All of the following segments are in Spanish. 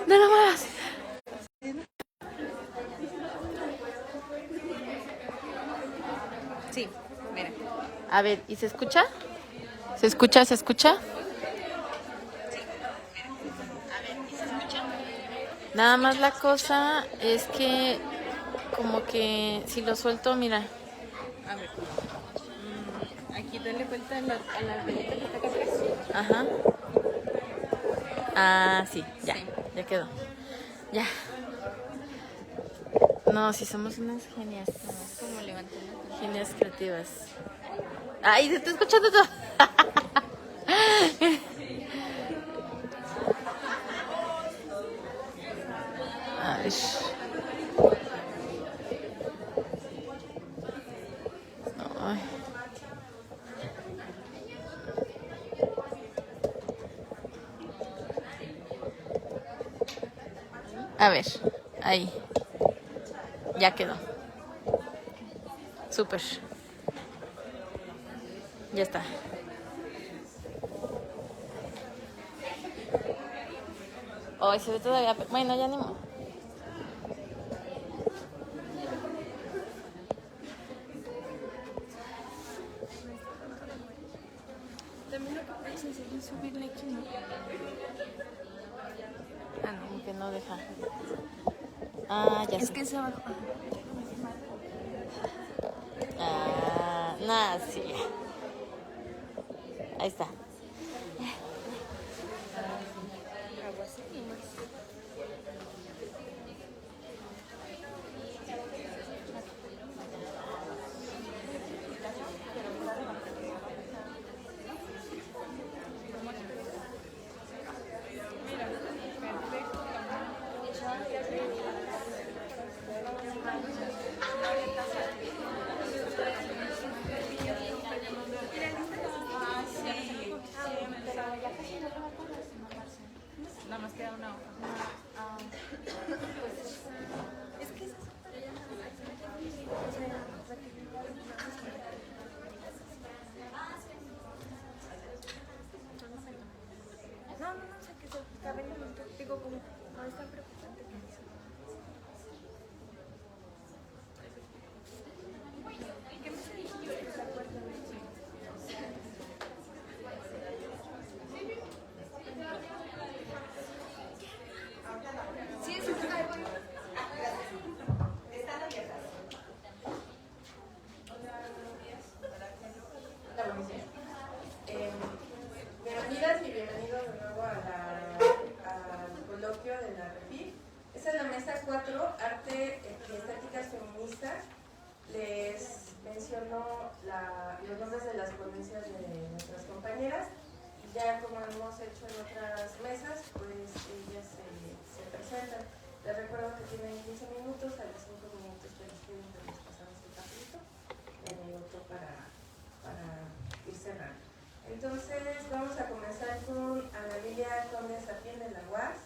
¡No lo muevas! Sí, mira. A ver, ¿y se escucha? ¿Se escucha? ¿Se escucha? Nada más la cosa es que como que si lo suelto, mira. A ver. Aquí dale vuelta a la velita que está acá atrás. Ajá. Ah, sí, ya. Sí. Ya quedó. Ya. No, si somos unas genias. Como levantando. Genias creativas. ¡Ay, se está escuchando todo! Ay. Ay. A ver, ahí. Ya quedó. Súper. Ya está. Hoy se ve todavía. Bueno, ya ni modo. También lo que puedes hacer es subirle aquí, ¿no? Ah, no, como que no deja. Ah, ya Es sé. que es abajo. Ah, nada, sí. Ahí está. Algo así nomás. Nada más queda una hoja. Es que es eso. No, o sea, que se cabe en el momento. Digo, como no es tan preocupante que eso. ¿Qué me se dijo que se acuerda de eso? Sí, eso está bien. Bienvenidas y bienvenidos de nuevo al coloquio de la REFIF. Esta es la mesa 4, Arte y Estéticas Feministas. Les menciono los nombres de las ponencias de nuestras compañeras. Y ya como hemos hecho en otras mesas, pues ellas se presentan. Les recuerdo que tienen 15 minutos, a los 5 minutos que les queden, pues les pasamos el papelito. Y otro para ir cerrando. Entonces vamos a comenzar con Ana Lilia Conde Sapién de la UAS.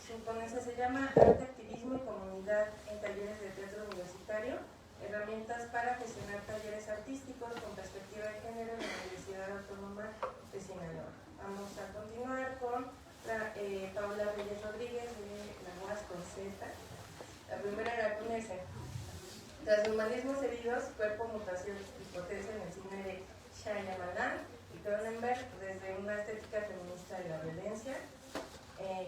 Su ponencia se llama Arte, Activismo y Comunidad en Talleres de Teatro Universitario, herramientas para gestionar talleres artísticos con perspectiva de género en la Universidad Autónoma de Sinaloa. Vamos a continuar con Paola Reyes Rodríguez de la UAS con Z. La primera era con S. Transhumanismos heridos, cuerpo, mutación y potencia en el cine de Shyamalan y Cronenberg desde una estética feminista de la violencia.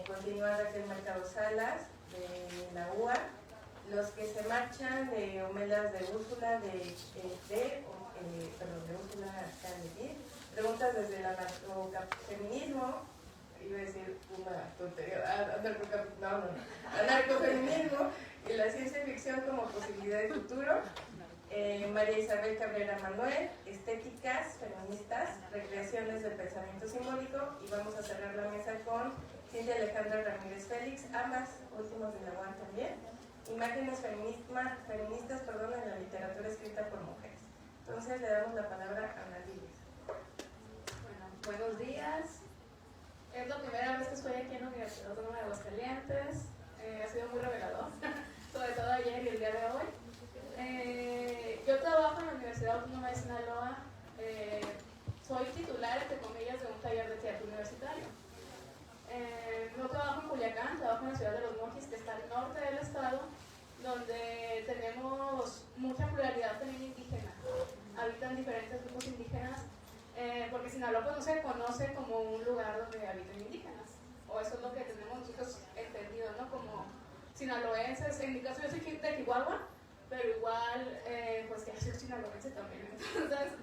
Continúa Raquel Mercado Salas de la UA. Los que se marchan de Homelas de Úrsula de Úrsula Carnegie. Preguntas desde el anarcofeminismo. Iba a decir una tontería. Anarcofeminismo y la ciencia ficción como posibilidad de futuro. María Isabel Cabrera Manuel, estéticas feministas, recreaciones del pensamiento simbólico, y vamos a cerrar la mesa con Cintia Alejandra Ramírez Félix, ambas últimas de la UAM también, imágenes feministas en la literatura escrita por mujeres. Entonces le damos la palabra a Ana Lilia. Bueno, buenos días. Es la primera vez que estoy aquí en la Universidad Autónoma de Aguascalientes. Ha sido muy revelador, sobre todo ayer y el día de hoy. Yo trabajo en la Universidad Autónoma de Sinaloa. Soy titular, entre comillas, de un taller de teatro universitario. No trabajo en cual pues no se conoce como un lugar donde habiten indígenas, o eso es lo que tenemos nosotros entendido, ¿no? Como sinaloenses. En mi caso yo soy de Chihuahua, pero igual pues que soy sinaloense también, entonces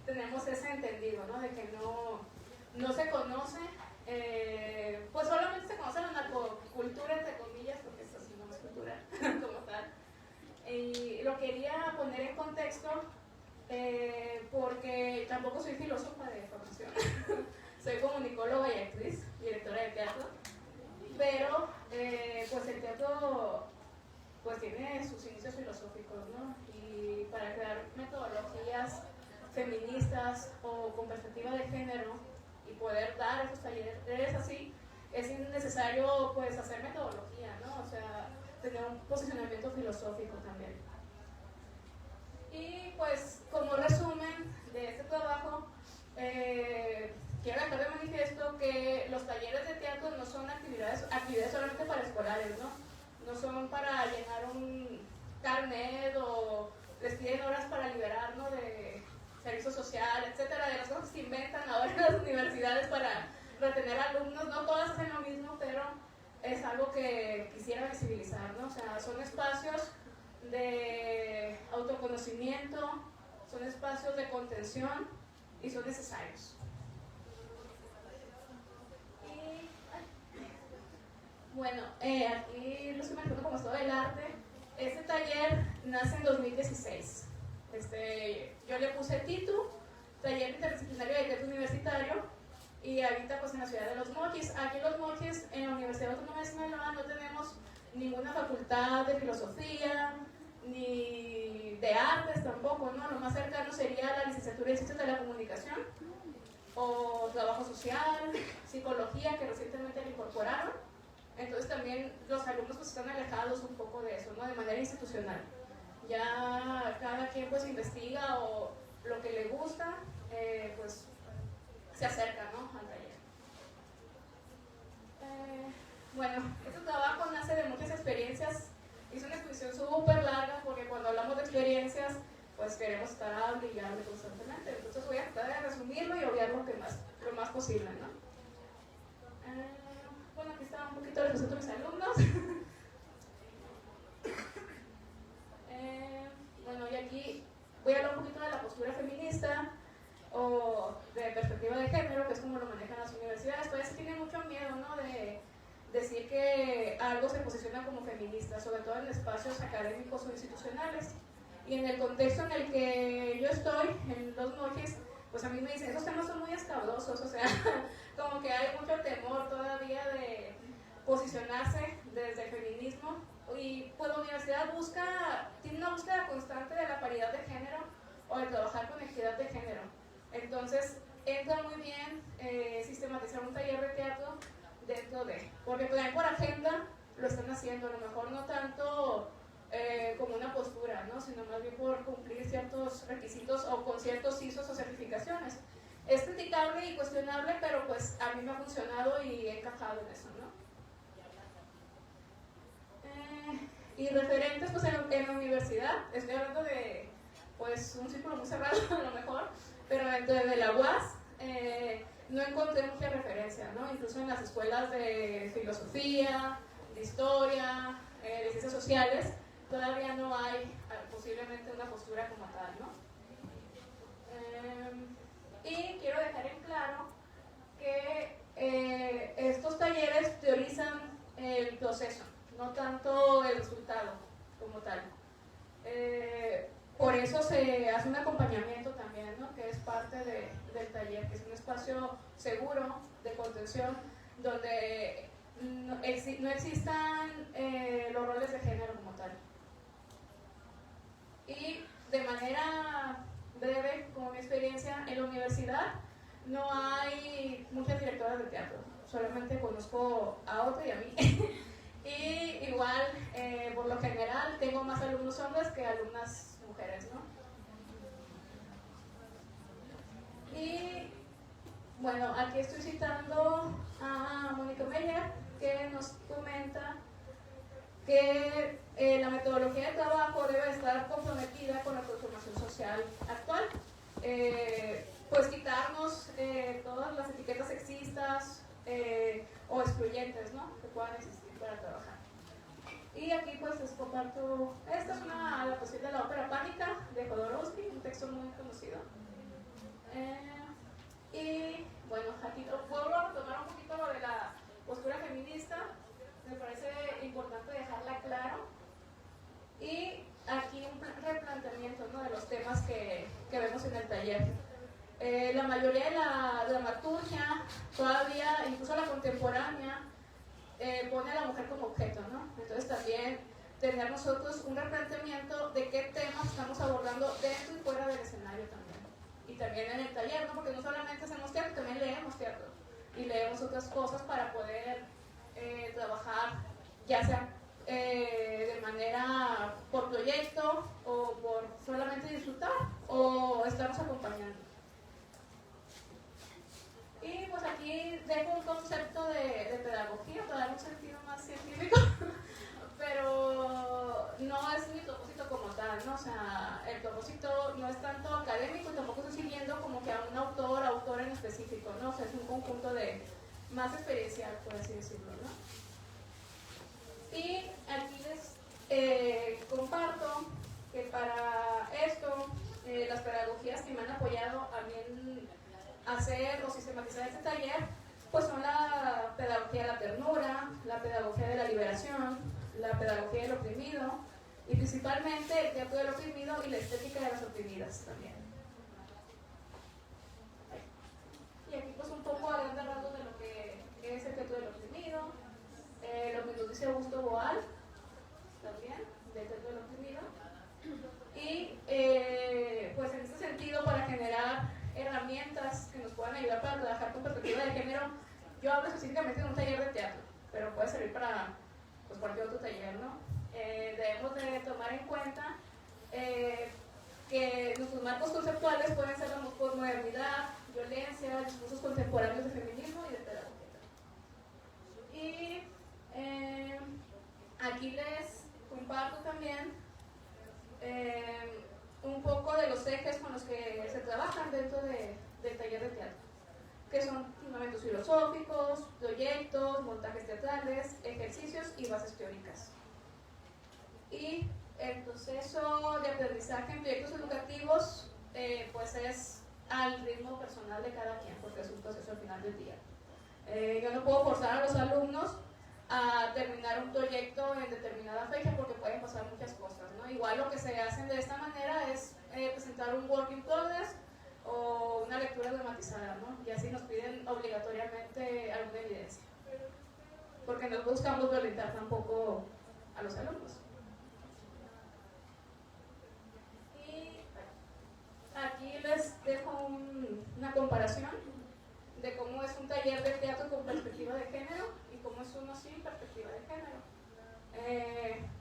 tenemos ese entendido, ¿no? De que no se conoce, pues solamente se conoce la narcocultura, entre comillas, porque eso sí no es cultura como tal. Y lo quería poner en contexto porque tampoco soy filósofa de formación, soy comunicóloga y actriz, directora de teatro, pero pues el teatro pues tiene sus inicios filosóficos, ¿no? Y para crear metodologías feministas o con perspectiva de género y poder dar esos talleres así, es necesario pues hacer metodología, ¿no? O sea, tener un posicionamiento filosófico también. Y pues como resumen de este trabajo, quiero dejar de manifiesto que los talleres de teatro no son actividades solamente para escolares, ¿no? No son para llenar un carnet o les piden horas para liberarnos de servicio social, etcétera, de las cosas que inventan ahora en las universidades para retener alumnos. No todas hacen lo mismo, pero es algo que quisiera visibilizar, ¿no? O sea, son espacios de autoconocimiento, son espacios de contención y son necesarios. Bueno, aquí lo estoy manejando como estado del arte. Este taller nace en 2016. Yo le puse TITU, Taller Interdisciplinario de Teatro Universitario, y habita pues en la ciudad de Los Mochis. Aquí en Los Mochis, en la Universidad Autónoma de Sinaloa, no tenemos ninguna facultad de filosofía, ni de artes tampoco, ¿no? Lo más cercano sería la licenciatura en Ciencias de la Comunicación, o Trabajo Social, Psicología, que recientemente le incorporaron. Entonces también los alumnos pues están alejados un poco de eso, ¿no? De manera institucional. Ya cada quien pues investiga o lo que le gusta, pues se acerca, ¿no? Al taller. Bueno, este trabajo nace de muchas experiencias. Hice una exposición súper larga porque cuando hablamos de experiencias, pues queremos estar hable y hable constantemente. Entonces voy a tratar de resumirlo y obviar lo más posible, ¿no? Bueno, aquí está un poquito de los mis alumnos. Bueno, y aquí voy a hablar un poquito de la postura feminista o de perspectiva de género, que es como lo manejan las universidades. Todavía se tiene mucho miedo, ¿no? De decir que algo se posiciona como feminista, sobre todo en espacios académicos o institucionales. Y en el contexto en el que yo estoy, en Los Mochis, pues a mí me dicen, esos temas son muy escabrosos, o sea, como que hay mucho temor todavía de posicionarse desde el feminismo. Y pues la universidad tiene una búsqueda constante de la paridad de género o de trabajar con equidad de género. Entonces entra muy bien sistematizar un taller de teatro dentro de, porque también por agenda lo están haciendo, a lo mejor no tanto como una postura, ¿no? Sino más bien por cumplir ciertos requisitos o con ciertos ISOs o certificaciones. Es criticable y cuestionable, pero pues a mí me ha funcionado y he encajado en eso, ¿no? Y referentes pues en la universidad, estoy hablando de pues un círculo muy cerrado a lo mejor, pero dentro de la UAS no encontré mucha referencia, ¿no? Incluso en las escuelas de filosofía, de historia, de ciencias sociales, todavía no hay posiblemente una postura como tal, ¿no? Y quiero dejar en claro que estos talleres teorizan el proceso, no tanto el resultado como tal. Por eso se hace un acompañamiento también, ¿no? Que es parte del taller, que es un espacio seguro de contención donde no existan los roles de género como tal. Y de manera breve, como mi experiencia en la universidad, no hay muchas directoras de teatro, solamente conozco a otra y a mí. Y igual, por lo general, tengo más alumnos hombres que alumnas mujeres, ¿no? Y bueno, aquí estoy citando a Mónica Meyer, que nos comenta que la metodología de trabajo debe estar comprometida con la transformación social actual. pues quitarnos todas las etiquetas sexistas o excluyentes, ¿no?, que puedan existir para trabajar. Y aquí pues les comparto, esta es una adaptación de la ópera Pánica de Jodorowsky, un texto muy conocido. Y bueno, aquí vuelvo a retomar un poquito lo de la postura feminista, me parece importante dejarla claro. Y aquí un replanteamiento, ¿no?, de los temas que vemos en el taller. La mayoría de la dramaturgia, todavía, incluso la contemporánea, pone a la mujer como objeto, ¿no? Entonces también tener nosotros un replanteamiento de qué temas estamos abordando dentro y fuera del escenario también. Y también en el taller, ¿no? Porque no solamente hacemos teatro, también leemos teatro. Y leemos otras cosas para poder trabajar, ya sea de manera por proyecto o por solamente disfrutar o estarnos acompañando. Y pues aquí dejo un concepto de pedagogía para dar un sentido más científico, pero no es mi propósito como tal, ¿no? O sea, el propósito no es tanto académico y tampoco estoy siguiendo como que a un autor en específico, ¿no? O sea, es un conjunto de más experiencial, por así decirlo, ¿no? Y aquí les comparto que para esto, las pedagogías que me han apoyado a mí hacer o sistematizar este taller, pues son la pedagogía de la ternura, la pedagogía de la liberación, la pedagogía del oprimido y principalmente el teatro del oprimido y la estética de las oprimidas también. Y aquí pues un poco a grandes rasgos de lo que es el teatro del oprimido, lo que nos dice Augusto Boal también, del teatro del oprimido. Y pues en este sentido, para generar herramientas que nos puedan ayudar para trabajar con perspectiva de género, yo hablo específicamente de un taller de teatro, pero puede servir para pues, cualquier otro taller, ¿no? Debemos de tomar en cuenta que nuestros marcos conceptuales pueden ser la posmodernidad, violencia, discursos contemporáneos de feminismo y de pedagogía. Y aquí les comparto también un poco de los ejes con los que se trabajan dentro del taller de teatro, que son fundamentos filosóficos, proyectos, montajes teatrales, ejercicios y bases teóricas. Y el proceso de aprendizaje en proyectos educativos pues es al ritmo personal de cada quien, porque es un proceso al final del día. Yo no puedo forzar a los alumnos a terminar un proyecto en determinada fecha porque pueden pasar muchas cosas, ¿no? Igual lo que se hacen de esta manera es presentar un work in progress o una lectura dramatizada, ¿no? Y así nos piden obligatoriamente alguna evidencia, porque no buscamos violentar tampoco a los alumnos. Y aquí les dejo una comparación de cómo es un taller de teatro con perspectiva de género y cómo es uno sin perspectiva de género.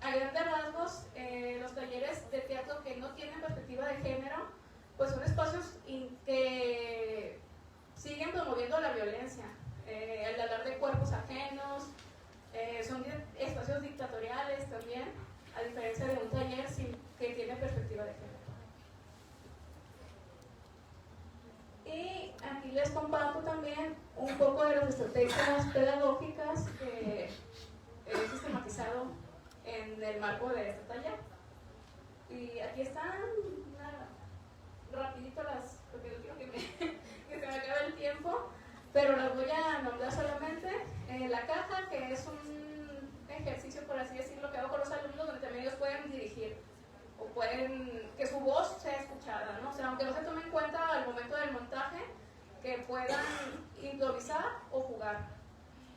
A grandes rasgos, los talleres de teatro que no tienen perspectiva de género, pues son espacios que siguen promoviendo la violencia, el hablar de cuerpos ajenos, son espacios dictatoriales también, a diferencia de un taller que tiene perspectiva de género. Y aquí les comparto también un poco de las estrategias pedagógicas que he sistematizado en el marco de este taller. Y aquí están, rapidito porque no quiero que se me acabe el tiempo, pero las voy a nombrar solamente. La caja, que es un ejercicio, por así decirlo, que hago con los alumnos, donde también ellos pueden dirigir o pueden que su voz sea escuchada, ¿no? O sea, aunque no se tome en cuenta al momento del montaje, que puedan improvisar o jugar.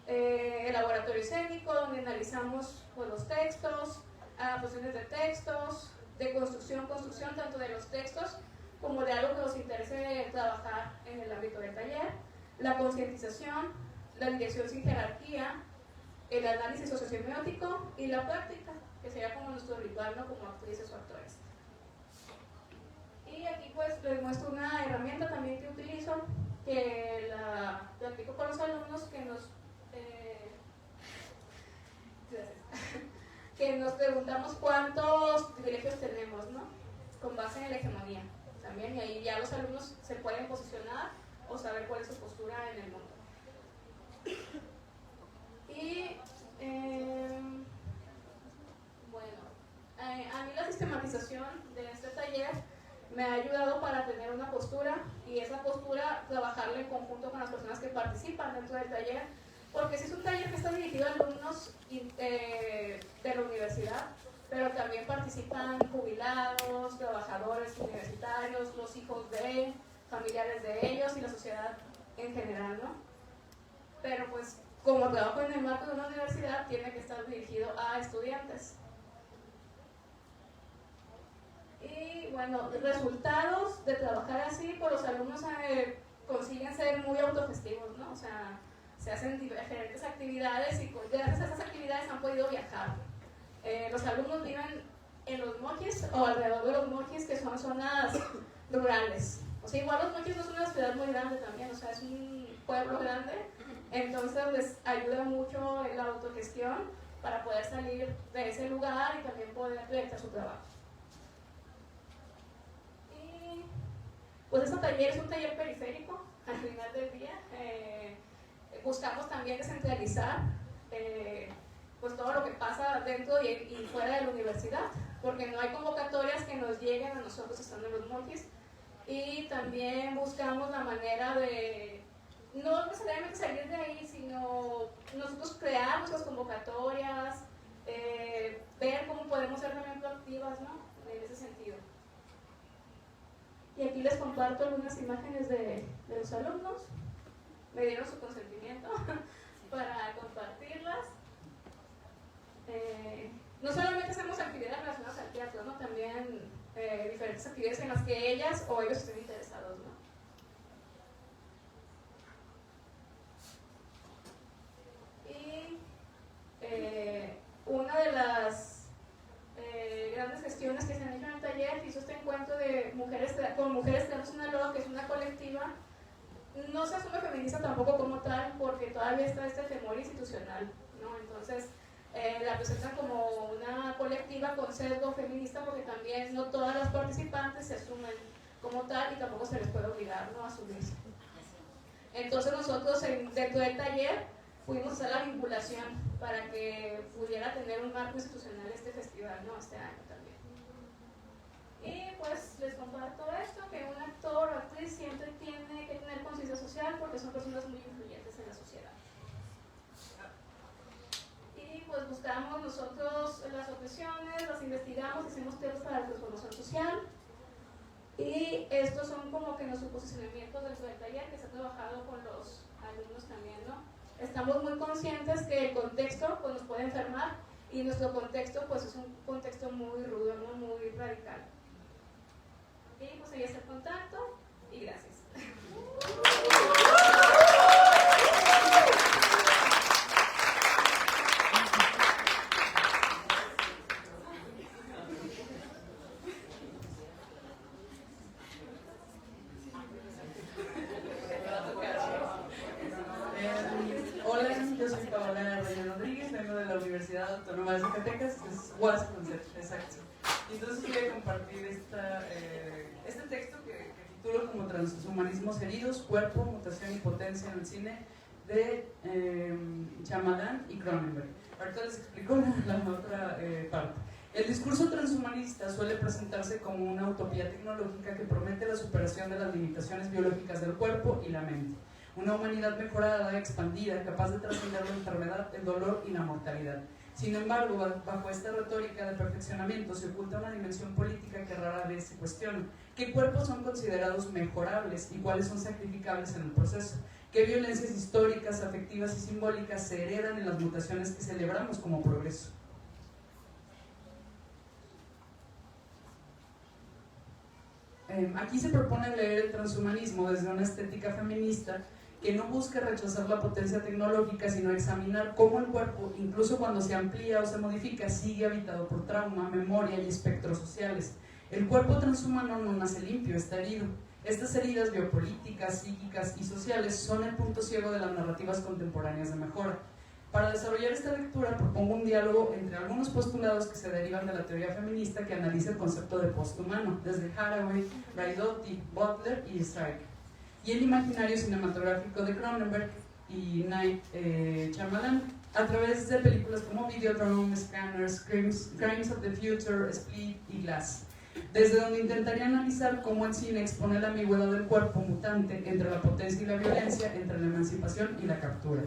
El laboratorio escénico, donde analizamos pues, los textos, adaptaciones de textos, de construcción, tanto de los textos como de algo que nos interese trabajar en el ámbito del taller, la concientización, la dirección sin jerarquía, el análisis sociosemiótico y la práctica, que sería como nuestro ritual, ¿no? Como actrices o actores. Y aquí pues les muestro una herramienta también que utilizo, que la practico con los alumnos, que nos preguntamos cuántos privilegios tenemos, ¿no? Con base en la hegemonía. O también, y ahí ya los alumnos se pueden posicionar o saber cuál es su postura en el mundo. Y bueno, a mí la sistematización de este taller me ha ayudado para tener una postura, y esa postura trabajarla en conjunto con las personas que participan dentro del taller, porque si es un taller que está dirigido a alumnos de la universidad, pero también participan jubilados, trabajadores universitarios, los hijos de familiares de ellos y la sociedad en general, ¿no? Pero pues como trabajo en el marco de una universidad, tiene que estar dirigido a estudiantes. Y bueno, resultados de trabajar así, pues los alumnos consiguen ser muy autogestivos, ¿no? O sea, se hacen diferentes actividades y gracias a esas actividades han podido viajar. Los alumnos viven en los Mochis o alrededor de los Mochis, que son zonas rurales. O sea, igual los Mochis no son una ciudad muy grande también, o sea, es un pueblo grande, entonces les ayuda mucho la autogestión para poder salir de ese lugar y también poder realizar su trabajo. Y pues este taller es un taller periférico al final del día. Buscamos también descentralizar pues todo lo que pasa dentro y fuera de la universidad, porque no hay convocatorias que nos lleguen a nosotros estando en los Mochis, y también buscamos la manera de no necesariamente salir de ahí, sino nosotros crear nuestras convocatorias, ver cómo podemos ser también proactivas, ¿no? En ese sentido. Y aquí les comparto algunas imágenes de los alumnos. Me dieron su consentimiento para compartirlas. No solamente hacemos actividades relacionadas al teatro, ¿no? También diferentes actividades en las que ellas o ellos estén interesados, ¿no? Y una de las grandes gestiones que se han hecho en el taller hizo este encuentro de mujeres con Mujeres Trans Sinaloa, que es una colectiva. No se asume feminista tampoco como tal, porque todavía está este temor institucional, ¿no? Entonces la presentan como una colectiva con sesgo feminista, porque también no todas las participantes se asumen como tal y tampoco se les puede obligar, ¿no?, a asumirse. Entonces nosotros dentro del taller pudimos hacer la vinculación para que pudiera tener un marco institucional este festival, ¿no?, este año también. Y pues les comparto esto, que un actor o actriz siempre tiene que tener conciencia social, porque son personas muy influyentes en la sociedad. Y pues buscamos nosotros las objeciones, las investigamos, hicimos temas para la transformación social, y estos son como que nuestros posicionamientos dentro del taller que se ha trabajado con los alumnos también, ¿no? Estamos muy conscientes que el contexto pues nos puede enfermar, y nuestro contexto pues es un contexto muy rudo, ¿no?, muy radical. Y pues ahí está el contacto, y gracias. Hola, yo soy Paola Reyes Rodríguez, vengo de la Universidad Autónoma de Zacatecas, es UAS, exacto. Y entonces quería compartir este texto que titulo como Transhumanismos heridos, cuerpo, mutación y potencia en el cine, de Shyamalan y Cronenberg. Ahorita les explico la otra parte. El discurso transhumanista suele presentarse como una utopía tecnológica que promete la superación de las limitaciones biológicas del cuerpo y la mente. Una humanidad mejorada, expandida, capaz de trascender la enfermedad, el dolor y la mortalidad. Sin embargo, bajo esta retórica de perfeccionamiento se oculta una dimensión política que rara vez se cuestiona. ¿Qué cuerpos son considerados mejorables y cuáles son sacrificables en el proceso? ¿Qué violencias históricas, afectivas y simbólicas se heredan en las mutaciones que celebramos como progreso? Aquí se propone leer el transhumanismo desde una estética feminista que no busca rechazar la potencia tecnológica, sino examinar cómo el cuerpo, incluso cuando se amplía o se modifica, sigue habitado por trauma, memoria y espectros sociales. El cuerpo transhumano no nace limpio, está herido. Estas heridas biopolíticas, psíquicas y sociales son el punto ciego de las narrativas contemporáneas de mejora. Para desarrollar esta lectura propongo un diálogo entre algunos postulados que se derivan de la teoría feminista que analiza el concepto de posthumano, desde Haraway, Braidotti, Butler y Strike, y el imaginario cinematográfico de Cronenberg y Night Shyamalan, a través de películas como Videodrome, Scanners, Crimes of the Future, Split y Glass, desde donde intentaría analizar cómo el cine expone la ambigüedad del cuerpo mutante entre la potencia y la violencia, entre la emancipación y la captura.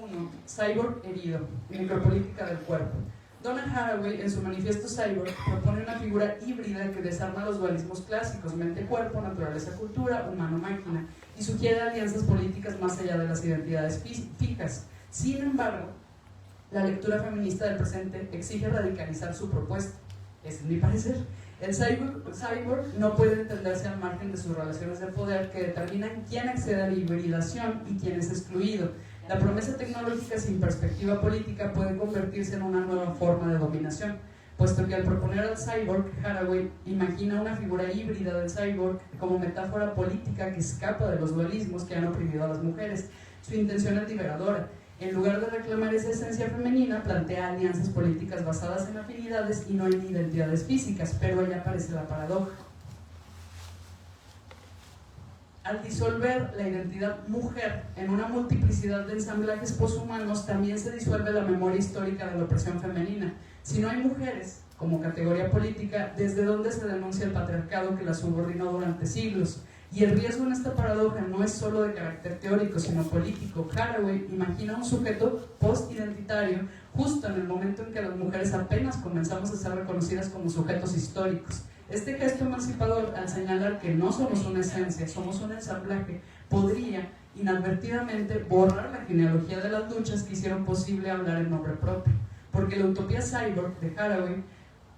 1. Cyborg herido, necropolítica del cuerpo. Donna Haraway, en su manifiesto Cyborg, propone una figura híbrida que desarma los dualismos clásicos, mente-cuerpo, naturaleza-cultura, humano-máquina, y sugiere alianzas políticas más allá de las identidades fijas. Sin embargo, la lectura feminista del presente exige radicalizar su propuesta. Ese es mi parecer. El cyborg no puede entenderse al margen de sus relaciones de poder que determinan quién accede a la hibridación y quién es excluido. La promesa tecnológica sin perspectiva política puede convertirse en una nueva forma de dominación, puesto que al proponer al cyborg, Haraway imagina una figura híbrida del cyborg como metáfora política que escapa de los dualismos que han oprimido a las mujeres. Su intención es liberadora. En lugar de reclamar esa esencia femenina, plantea alianzas políticas basadas en afinidades y no en identidades físicas, pero ahí aparece la paradoja. Al disolver la identidad mujer en una multiplicidad de ensamblajes poshumanos, también se disuelve la memoria histórica de la opresión femenina. Si no hay mujeres como categoría política, ¿desde dónde se denuncia el patriarcado que las subordinó durante siglos? Y el riesgo en esta paradoja no es solo de carácter teórico, sino político. Haraway imagina un sujeto post-identitario justo en el momento en que las mujeres apenas comenzamos a ser reconocidas como sujetos históricos. Este gesto emancipador, al señalar que no somos una esencia, somos un ensamblaje, podría inadvertidamente borrar la genealogía de las luchas que hicieron posible hablar en nombre propio. Porque la utopía cyborg de Haraway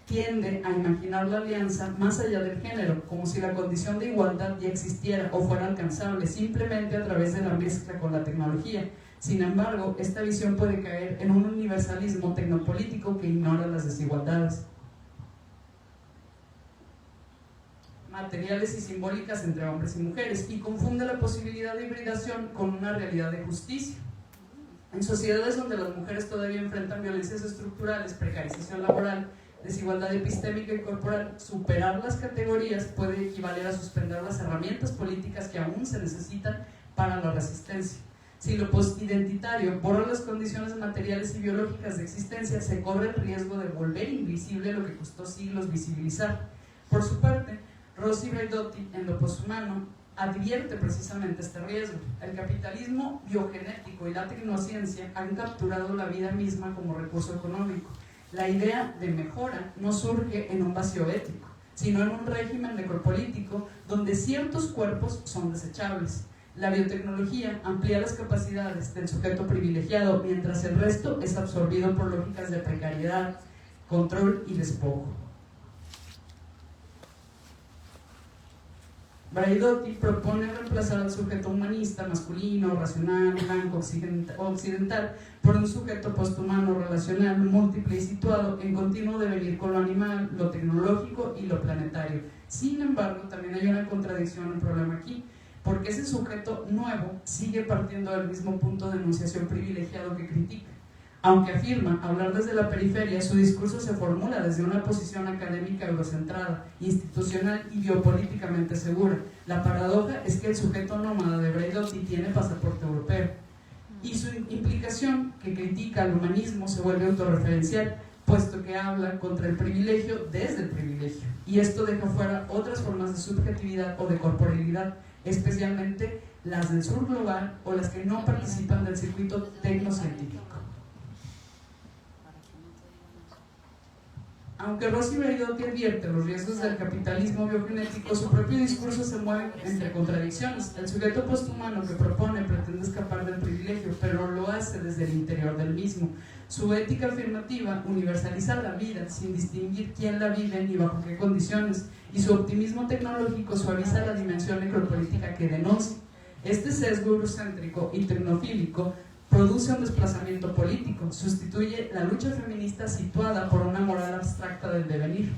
tiende a imaginar la alianza más allá del género, como si la condición de igualdad ya existiera o fuera alcanzable simplemente a través de la mezcla con la tecnología. Sin embargo, esta visión puede caer en un universalismo tecnopolítico que ignora las desigualdades materiales y simbólicas entre hombres y mujeres y confunde la posibilidad de hibridación con una realidad de justicia. En sociedades donde las mujeres todavía enfrentan violencias estructurales, precarización laboral, desigualdad epistémica y corporal, superar las categorías puede equivaler a suspender las herramientas políticas que aún se necesitan para la resistencia. Si lo postidentitario borra las condiciones materiales y biológicas de existencia, se corre el riesgo de volver invisible lo que costó siglos visibilizar. Por su parte, Rossi Braidotti, en Lo Poshumano, advierte precisamente este riesgo. El capitalismo biogenético y la tecnociencia han capturado la vida misma como recurso económico. La idea de mejora no surge en un vacío ético, sino en un régimen necropolítico donde ciertos cuerpos son desechables. La biotecnología amplía las capacidades del sujeto privilegiado, mientras el resto es absorbido por lógicas de precariedad, control y despojo. Braidotti propone reemplazar al sujeto humanista, masculino, racional, blanco, occidental, por un sujeto posthumano, relacional, múltiple y situado en continuo devenir con lo animal, lo tecnológico y lo planetario. Sin embargo, también hay una contradicción, un problema aquí, porque ese sujeto nuevo sigue partiendo del mismo punto de enunciación privilegiado que critica. Aunque afirma hablar desde la periferia, su discurso se formula desde una posición académica eurocentrada, institucional y biopolíticamente segura. La paradoja es que el sujeto nómada de Braidotti tiene pasaporte europeo, y su implicación, que critica al humanismo, se vuelve autorreferencial, puesto que habla contra el privilegio desde el privilegio. Y esto deja fuera otras formas de subjetividad o de corporealidad, especialmente las del sur global o las que no participan del circuito tecnocientífico. Aunque Rossi Braidotti advierte los riesgos del capitalismo biogenético, su propio discurso se mueve entre contradicciones. El sujeto posthumano que propone pretende escapar del privilegio, pero lo hace desde el interior del mismo. Su ética afirmativa universaliza la vida sin distinguir quién la vive ni bajo qué condiciones, y su optimismo tecnológico suaviza la dimensión necropolítica que denuncia. Este sesgo eurocéntrico y tecnofílico produce un desplazamiento político, sustituye la lucha feminista situada por una moral abstracta del devenir.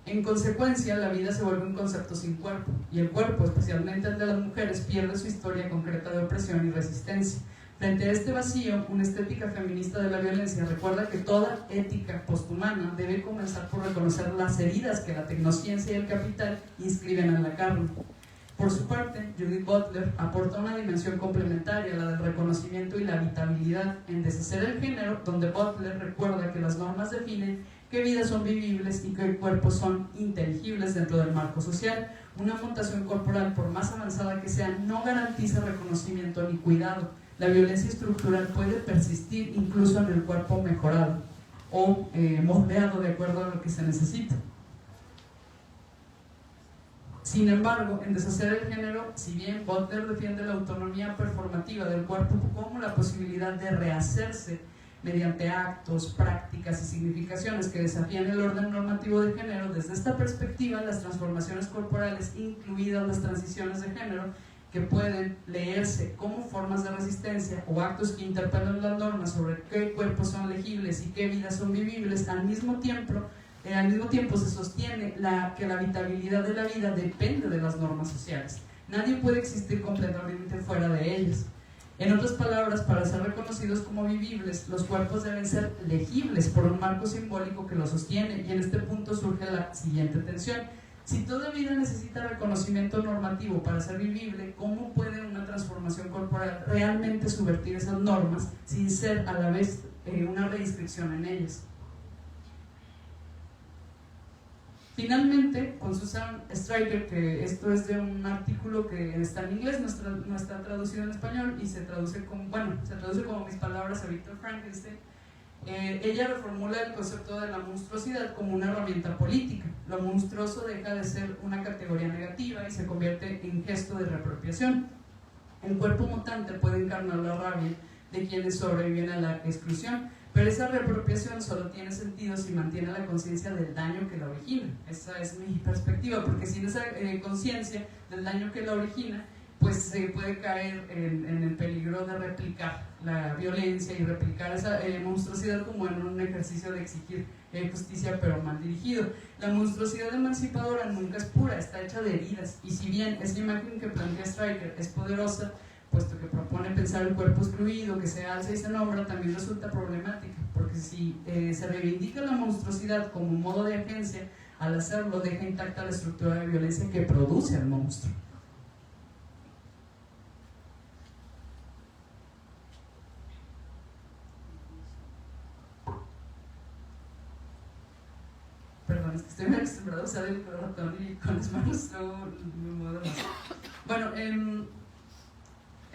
En consecuencia, la vida se vuelve un concepto sin cuerpo, y el cuerpo, especialmente el de las mujeres, pierde su historia concreta de opresión y resistencia. Frente a este vacío, una estética feminista de la violencia recuerda que toda ética posthumana debe comenzar por reconocer las heridas que la tecnociencia y el capital inscriben en la carne. Por su parte, Judith Butler aporta una dimensión complementaria a la del reconocimiento y la habitabilidad en Deshacer el género, donde Butler recuerda que las normas definen qué vidas son vivibles y qué cuerpos son inteligibles dentro del marco social. Una mutación corporal, por más avanzada que sea, no garantiza reconocimiento ni cuidado. La violencia estructural puede persistir incluso en el cuerpo mejorado o moldeado de acuerdo a lo que se necesita. Sin embargo, en Deshacer el género, si bien Butler defiende la autonomía performativa del cuerpo como la posibilidad de rehacerse mediante actos, prácticas y significaciones que desafían el orden normativo de género, desde esta perspectiva, las transformaciones corporales, incluidas las transiciones de género, que pueden leerse como formas de resistencia o actos que interpelan las normas sobre qué cuerpos son legibles y qué vidas son vivibles, al mismo tiempo se sostiene que la habitabilidad de la vida depende de las normas sociales. Nadie puede existir completamente fuera de ellas. En otras palabras, para ser reconocidos como vivibles, los cuerpos deben ser legibles por un marco simbólico que los sostiene, y en este punto surge la siguiente tensión. Si toda vida necesita reconocimiento normativo para ser vivible, ¿cómo puede una transformación corporal realmente subvertir esas normas sin ser a la vez una reinscripción en ellas? Finalmente, con Susan Stryker, que esto es de un artículo que está en inglés, no está traducido en español y se traduce como Mis palabras a Viktor Frankenstein, ella reformula el concepto de la monstruosidad como una herramienta política. Lo monstruoso deja de ser una categoría negativa y se convierte en gesto de reapropiación. El cuerpo mutante puede encarnar la rabia de quienes sobreviven a la exclusión, pero esa reapropiación solo tiene sentido si mantiene la conciencia del daño que la origina. Esa es mi perspectiva, porque sin esa conciencia del daño que la origina, pues se puede caer en el peligro de replicar la violencia y replicar esa monstruosidad como en un ejercicio de exigir justicia, pero mal dirigido. La monstruosidad emancipadora nunca es pura, está hecha de heridas, y si bien esa imagen que plantea Stryker es poderosa, puesto que propone pensar el cuerpo excluido, que se alza y se nombra, también resulta problemática, porque si se reivindica la monstruosidad como modo de agencia, al hacerlo deja intacta la estructura de violencia que produce al monstruo. Perdón, es que estoy muy acostumbrado a usar el ratón y con las manos luego me muevo más. Bueno,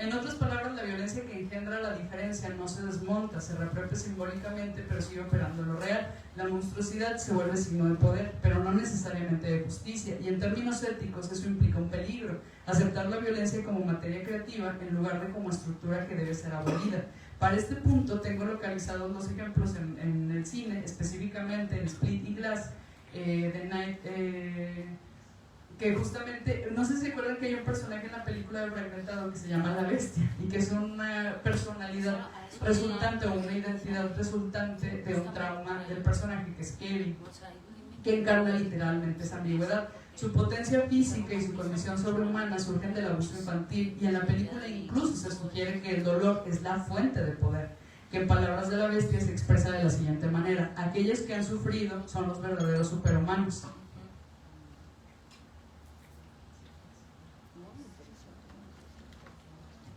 en otras palabras, la violencia que engendra la diferencia no se desmonta, se reapropia simbólicamente, pero sigue operando en lo real. La monstruosidad se vuelve signo de poder, pero no necesariamente de justicia, y en términos éticos eso implica un peligro: aceptar la violencia como materia creativa en lugar de como estructura que debe ser abolida. Para este punto tengo localizados dos ejemplos en el cine, específicamente en Split y Glass, The Night, que justamente, no sé si se acuerdan que hay un personaje en la película de Fragmentado que se llama La Bestia, y que es una personalidad resultante o una identidad resultante de un trauma del personaje, que es Kevin, que encarna literalmente esa ambigüedad. Su potencia física y su condición sobrehumana surgen del abuso infantil, y en la película incluso se sugiere que el dolor es la fuente de poder, que en palabras de La Bestia se expresa de la siguiente manera: aquellos que han sufrido son los verdaderos superhumanos.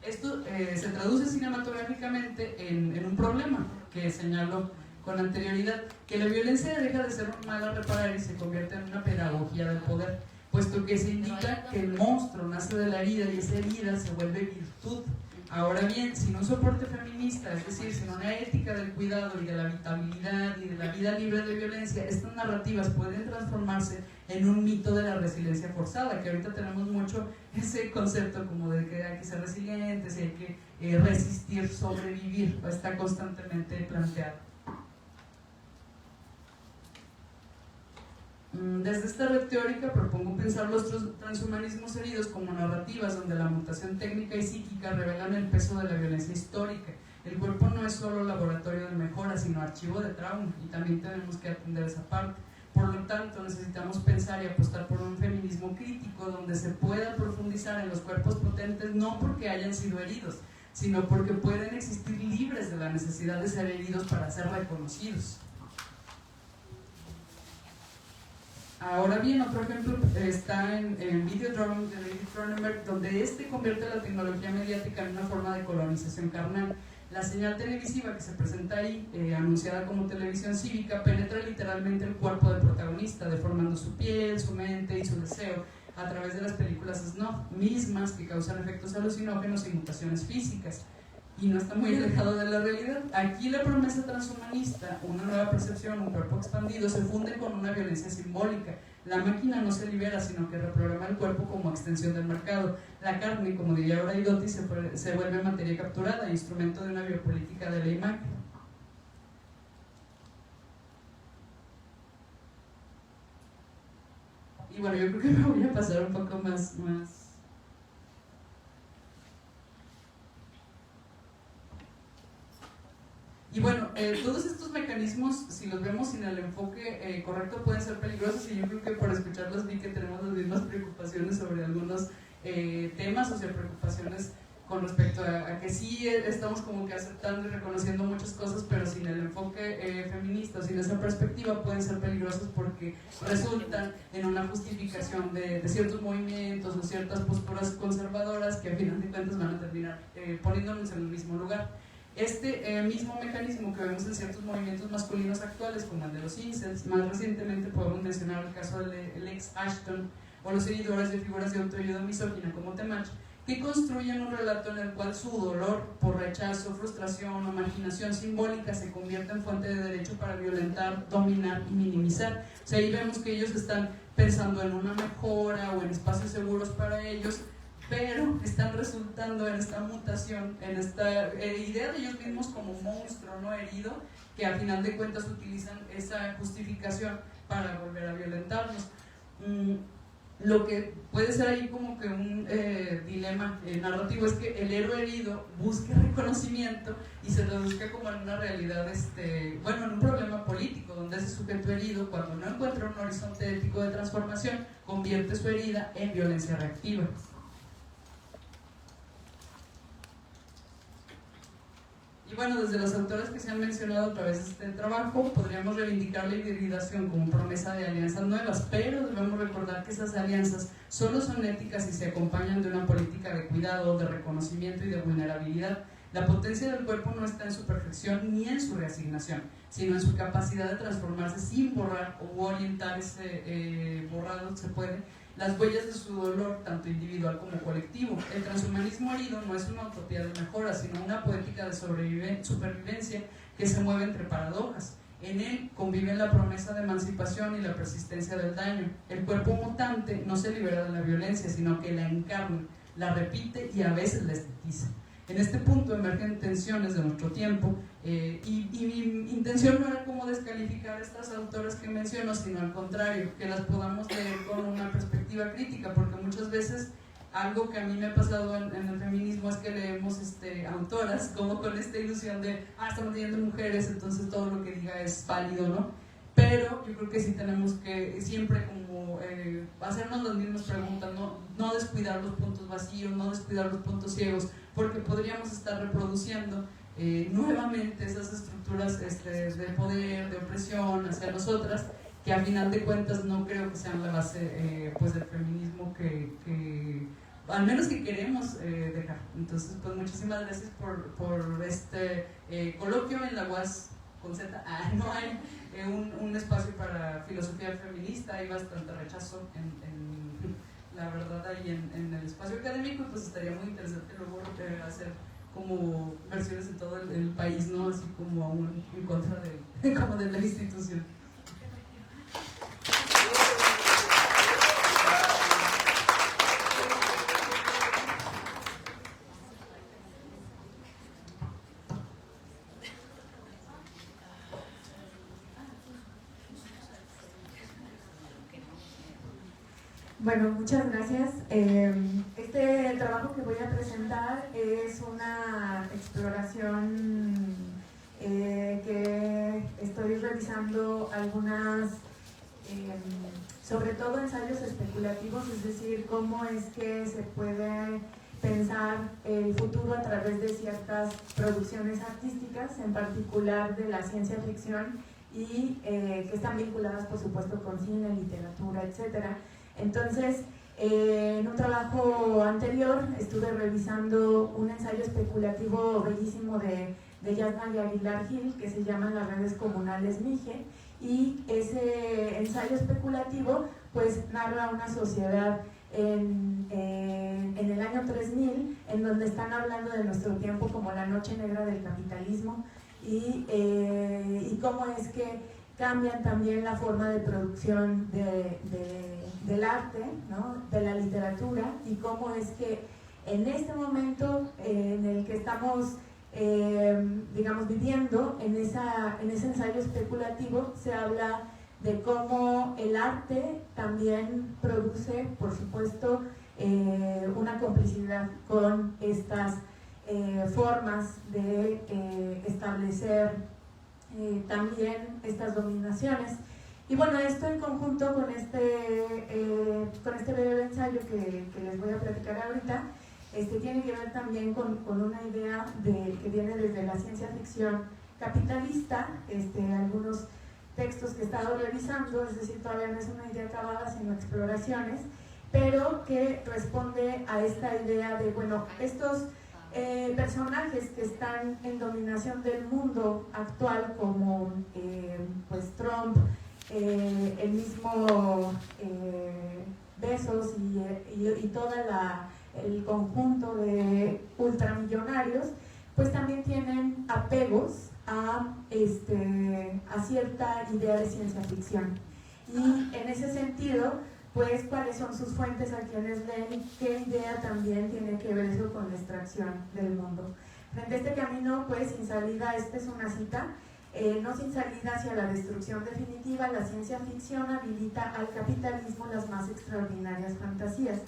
Esto se traduce cinematográficamente en un problema que señaló con anterioridad, que la violencia deja de ser un mal a reparar y se convierte en una pedagogía del poder, puesto que se indica que el monstruo nace de la herida y esa herida se vuelve virtud. Ahora bien, sin un soporte feminista, es decir, sin una ética del cuidado y de la habitabilidad y de la vida libre de violencia, estas narrativas pueden transformarse en un mito de la resiliencia forzada, que ahorita tenemos mucho ese concepto como de que hay que ser resilientes y hay que resistir, sobrevivir, está constantemente planteado. Desde esta red teórica propongo pensar los transhumanismos heridos como narrativas donde la mutación técnica y psíquica revelan el peso de la violencia histórica. El cuerpo no es solo laboratorio de mejora, sino archivo de trauma, y también tenemos que atender esa parte. Por lo tanto, necesitamos pensar y apostar por un feminismo crítico donde se pueda profundizar en los cuerpos potentes, no porque hayan sido heridos, sino porque pueden existir libres de la necesidad de ser heridos para ser reconocidos. Ahora bien, otro ejemplo está en Videodrome de David Cronenberg, donde convierte la tecnología mediática en una forma de colonización carnal. La señal televisiva que se presenta ahí, anunciada como televisión cívica, penetra literalmente el cuerpo del protagonista, deformando su piel, su mente y su deseo a través de las películas snuff, mismas que causan efectos alucinógenos y mutaciones físicas. Y no está muy alejado de la realidad. Aquí la promesa transhumanista, una nueva percepción, un cuerpo expandido, se funde con una violencia simbólica. La máquina no se libera, sino que reprograma el cuerpo como extensión del mercado. La carne, como diría Braidotti, se vuelve materia capturada, instrumento de una biopolítica de la imagen. Y bueno, yo creo que me voy a pasar un poco más. Y bueno, todos estos mecanismos, si los vemos sin el enfoque correcto, pueden ser peligrosos, y yo creo que por escucharlos vi que tenemos las mismas preocupaciones sobre algunos temas, o sea, preocupaciones con respecto a que sí estamos como que aceptando y reconociendo muchas cosas, pero sin el enfoque feminista, sin esa perspectiva, pueden ser peligrosos porque resultan en una justificación de ciertos movimientos o ciertas posturas conservadoras que a final de cuentas van a terminar poniéndonos en el mismo lugar. Este mismo mecanismo que vemos en ciertos movimientos masculinos actuales, como el de los incels, más recientemente podemos mencionar el caso de Lex Ashton, o los seguidores de figuras de autoayuda misógina como Temach, que construyen un relato en el cual su dolor por rechazo, frustración o marginación simbólica se convierte en fuente de derecho para violentar, dominar y minimizar. O sea, ahí vemos que ellos están pensando en una mejora o en espacios seguros para ellos, pero están resultando en esta mutación, en esta idea de ellos mismos como monstruo no herido, que al final de cuentas utilizan esa justificación para volver a violentarnos. Lo que puede ser ahí como que un dilema narrativo es que el héroe herido busca reconocimiento y se traduzca como en una realidad, en un problema político, donde ese sujeto herido, cuando no encuentra un horizonte ético de transformación, convierte su herida en violencia reactiva. Y bueno, desde las autoras que se han mencionado a través de este trabajo, podríamos reivindicar la hibridación como promesa de alianzas nuevas, pero debemos recordar que esas alianzas solo son éticas si se acompañan de una política de cuidado, de reconocimiento y de vulnerabilidad. La potencia del cuerpo no está en su perfección ni en su reasignación, sino en su capacidad de transformarse sin borrar o orientar ese borrado, se puede, las huellas de su dolor, tanto individual como colectivo. El transhumanismo herido no es una utopía de mejora, sino una poética de supervivencia que se mueve entre paradojas. En él conviven la promesa de emancipación y la persistencia del daño. El cuerpo mutante no se libera de la violencia, sino que la encarna, la repite y a veces la estetiza. En este punto emergen tensiones de nuestro tiempo, y mi intención no era como descalificar a estas autoras que menciono, sino al contrario, que las podamos leer con una perspectiva crítica, porque muchas veces algo que a mí me ha pasado en el feminismo es que leemos autoras como con esta ilusión de estamos leyendo mujeres, entonces todo lo que diga es válido, ¿no? Pero yo creo que sí tenemos que siempre como hacernos las mismas preguntas, no descuidar los puntos vacíos, no descuidar los puntos ciegos, porque podríamos estar reproduciendo nuevamente esas estructuras de poder, de opresión hacia nosotras, que a final de cuentas no creo que sean la base pues del feminismo que al menos que queremos dejar. Entonces, pues muchísimas gracias por este coloquio en la UAS con Z. No hay un espacio para filosofía feminista, hay bastante rechazo la verdad ahí en el espacio académico, y pues estaría muy interesante luego hacer como versiones en todo el país, ¿no? Así como en contra de la institución. Bueno, muchas gracias. Este trabajo que voy a presentar es una exploración que estoy revisando algunas sobre todo ensayos especulativos, es decir, cómo es que se puede pensar el futuro a través de ciertas producciones artísticas, en particular de la ciencia ficción, y que están vinculadas, por supuesto, con cine, literatura, etc. Entonces, en un trabajo anterior estuve revisando un ensayo especulativo bellísimo de Yasna y Aguilar Gil, que se llama Las redes comunales Mije, y ese ensayo especulativo pues narra una sociedad en el año 3000, en donde están hablando de nuestro tiempo como la noche negra del capitalismo, y cómo es que cambian también la forma de producción del arte, ¿no? De la literatura, y cómo es que en este momento en el que estamos digamos viviendo, en ese ensayo especulativo se habla de cómo el arte también produce, por supuesto, una complicidad con estas formas de establecer también estas dominaciones. Y bueno, esto en conjunto con este breve ensayo que les voy a platicar ahorita, tiene que ver también con una idea que viene desde la ciencia ficción capitalista, algunos textos que he estado revisando, es decir, todavía no es una idea acabada, sino exploraciones, pero que responde a esta idea de, bueno, estos personajes que están en dominación del mundo actual, como pues Trump, el mismo Bezos y toda el conjunto de ultramillonarios, pues también tienen apegos a cierta idea de ciencia ficción. Y en ese sentido, pues cuáles son sus fuentes, a quienes leen, qué idea también tiene que ver eso con la extracción del mundo. Frente a este camino, pues sin salida, esta es una cita, no sin salida hacia la destrucción definitiva, la ciencia ficción habilita al capitalismo las más extraordinarias fantasías.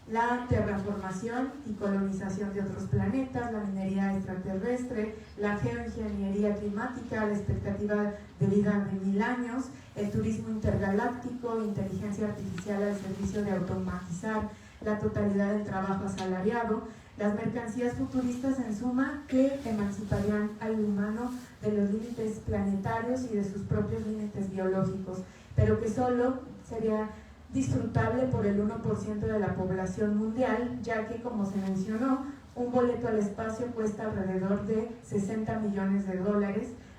La terraformación y colonización de otros planetas, la minería extraterrestre, la geoingeniería climática, la expectativa de vida de 1000 años, el turismo intergaláctico, inteligencia artificial al servicio de automatizar la totalidad del trabajo asalariado, las mercancías futuristas en suma que emanciparían al humano de los límites planetarios y de sus propios límites biológicos, pero que solo sería disfrutable por el 1% de la población mundial, ya que, como se mencionó, un boleto al espacio cuesta alrededor de $60 millones,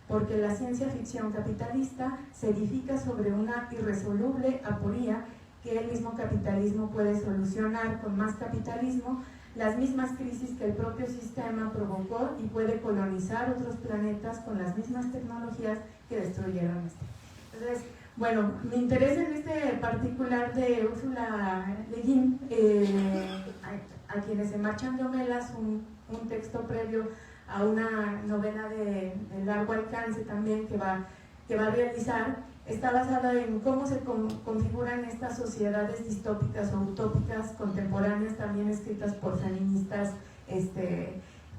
porque la ciencia ficción capitalista se edifica sobre una irresoluble aporía que el mismo capitalismo puede solucionar con más capitalismo las mismas crisis que el propio sistema provocó y puede colonizar otros planetas con las mismas tecnologías que destruyeron este. Entonces, bueno, mi interés en este particular de Ursula Le Guin, a quienes se marchan de Homelas, un texto previo a una novela de largo alcance también que va a realizar, está basada en cómo se configuran estas sociedades distópicas o utópicas contemporáneas, también escritas por feministas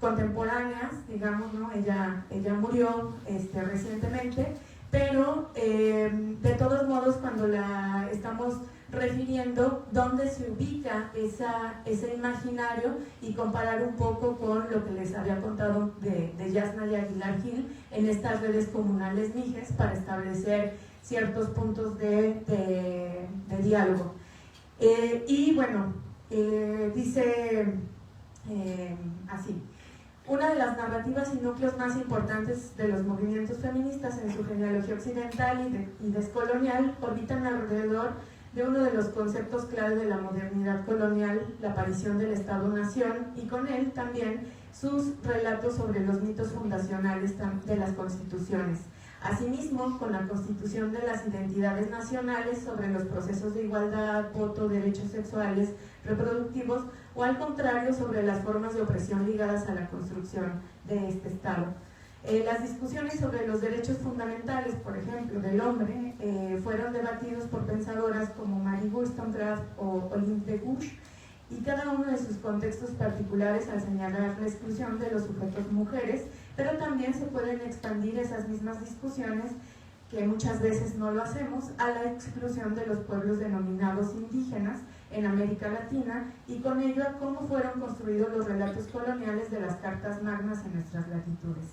contemporáneas, digamos, ¿no? Ella murió recientemente, pero de todos modos, cuando la estamos refiriendo, dónde se ubica ese imaginario, y comparar un poco con lo que les había contado de Yasna y Aguilar Gil en estas redes comunales Mijes, para establecer ciertos puntos de diálogo. Y bueno, dice así: una de las narrativas y núcleos más importantes de los movimientos feministas en su genealogía occidental y descolonial orbitan alrededor de uno de los conceptos clave de la modernidad colonial, la aparición del Estado-Nación, y con él también sus relatos sobre los mitos fundacionales de las constituciones. Asimismo, con la constitución de las identidades nacionales sobre los procesos de igualdad, voto, derechos sexuales, reproductivos, o al contrario, sobre las formas de opresión ligadas a la construcción de este Estado. Las discusiones sobre los derechos fundamentales, por ejemplo, del hombre, fueron debatidos por pensadoras como Marie Wollstonecraft o Olympe de Gouges, y cada uno de sus contextos particulares al señalar la exclusión de los sujetos mujeres, pero también se pueden expandir esas mismas discusiones que muchas veces no lo hacemos, a la exclusión de los pueblos denominados indígenas en América Latina y con ello a cómo fueron construidos los relatos coloniales de las cartas magnas en nuestras latitudes.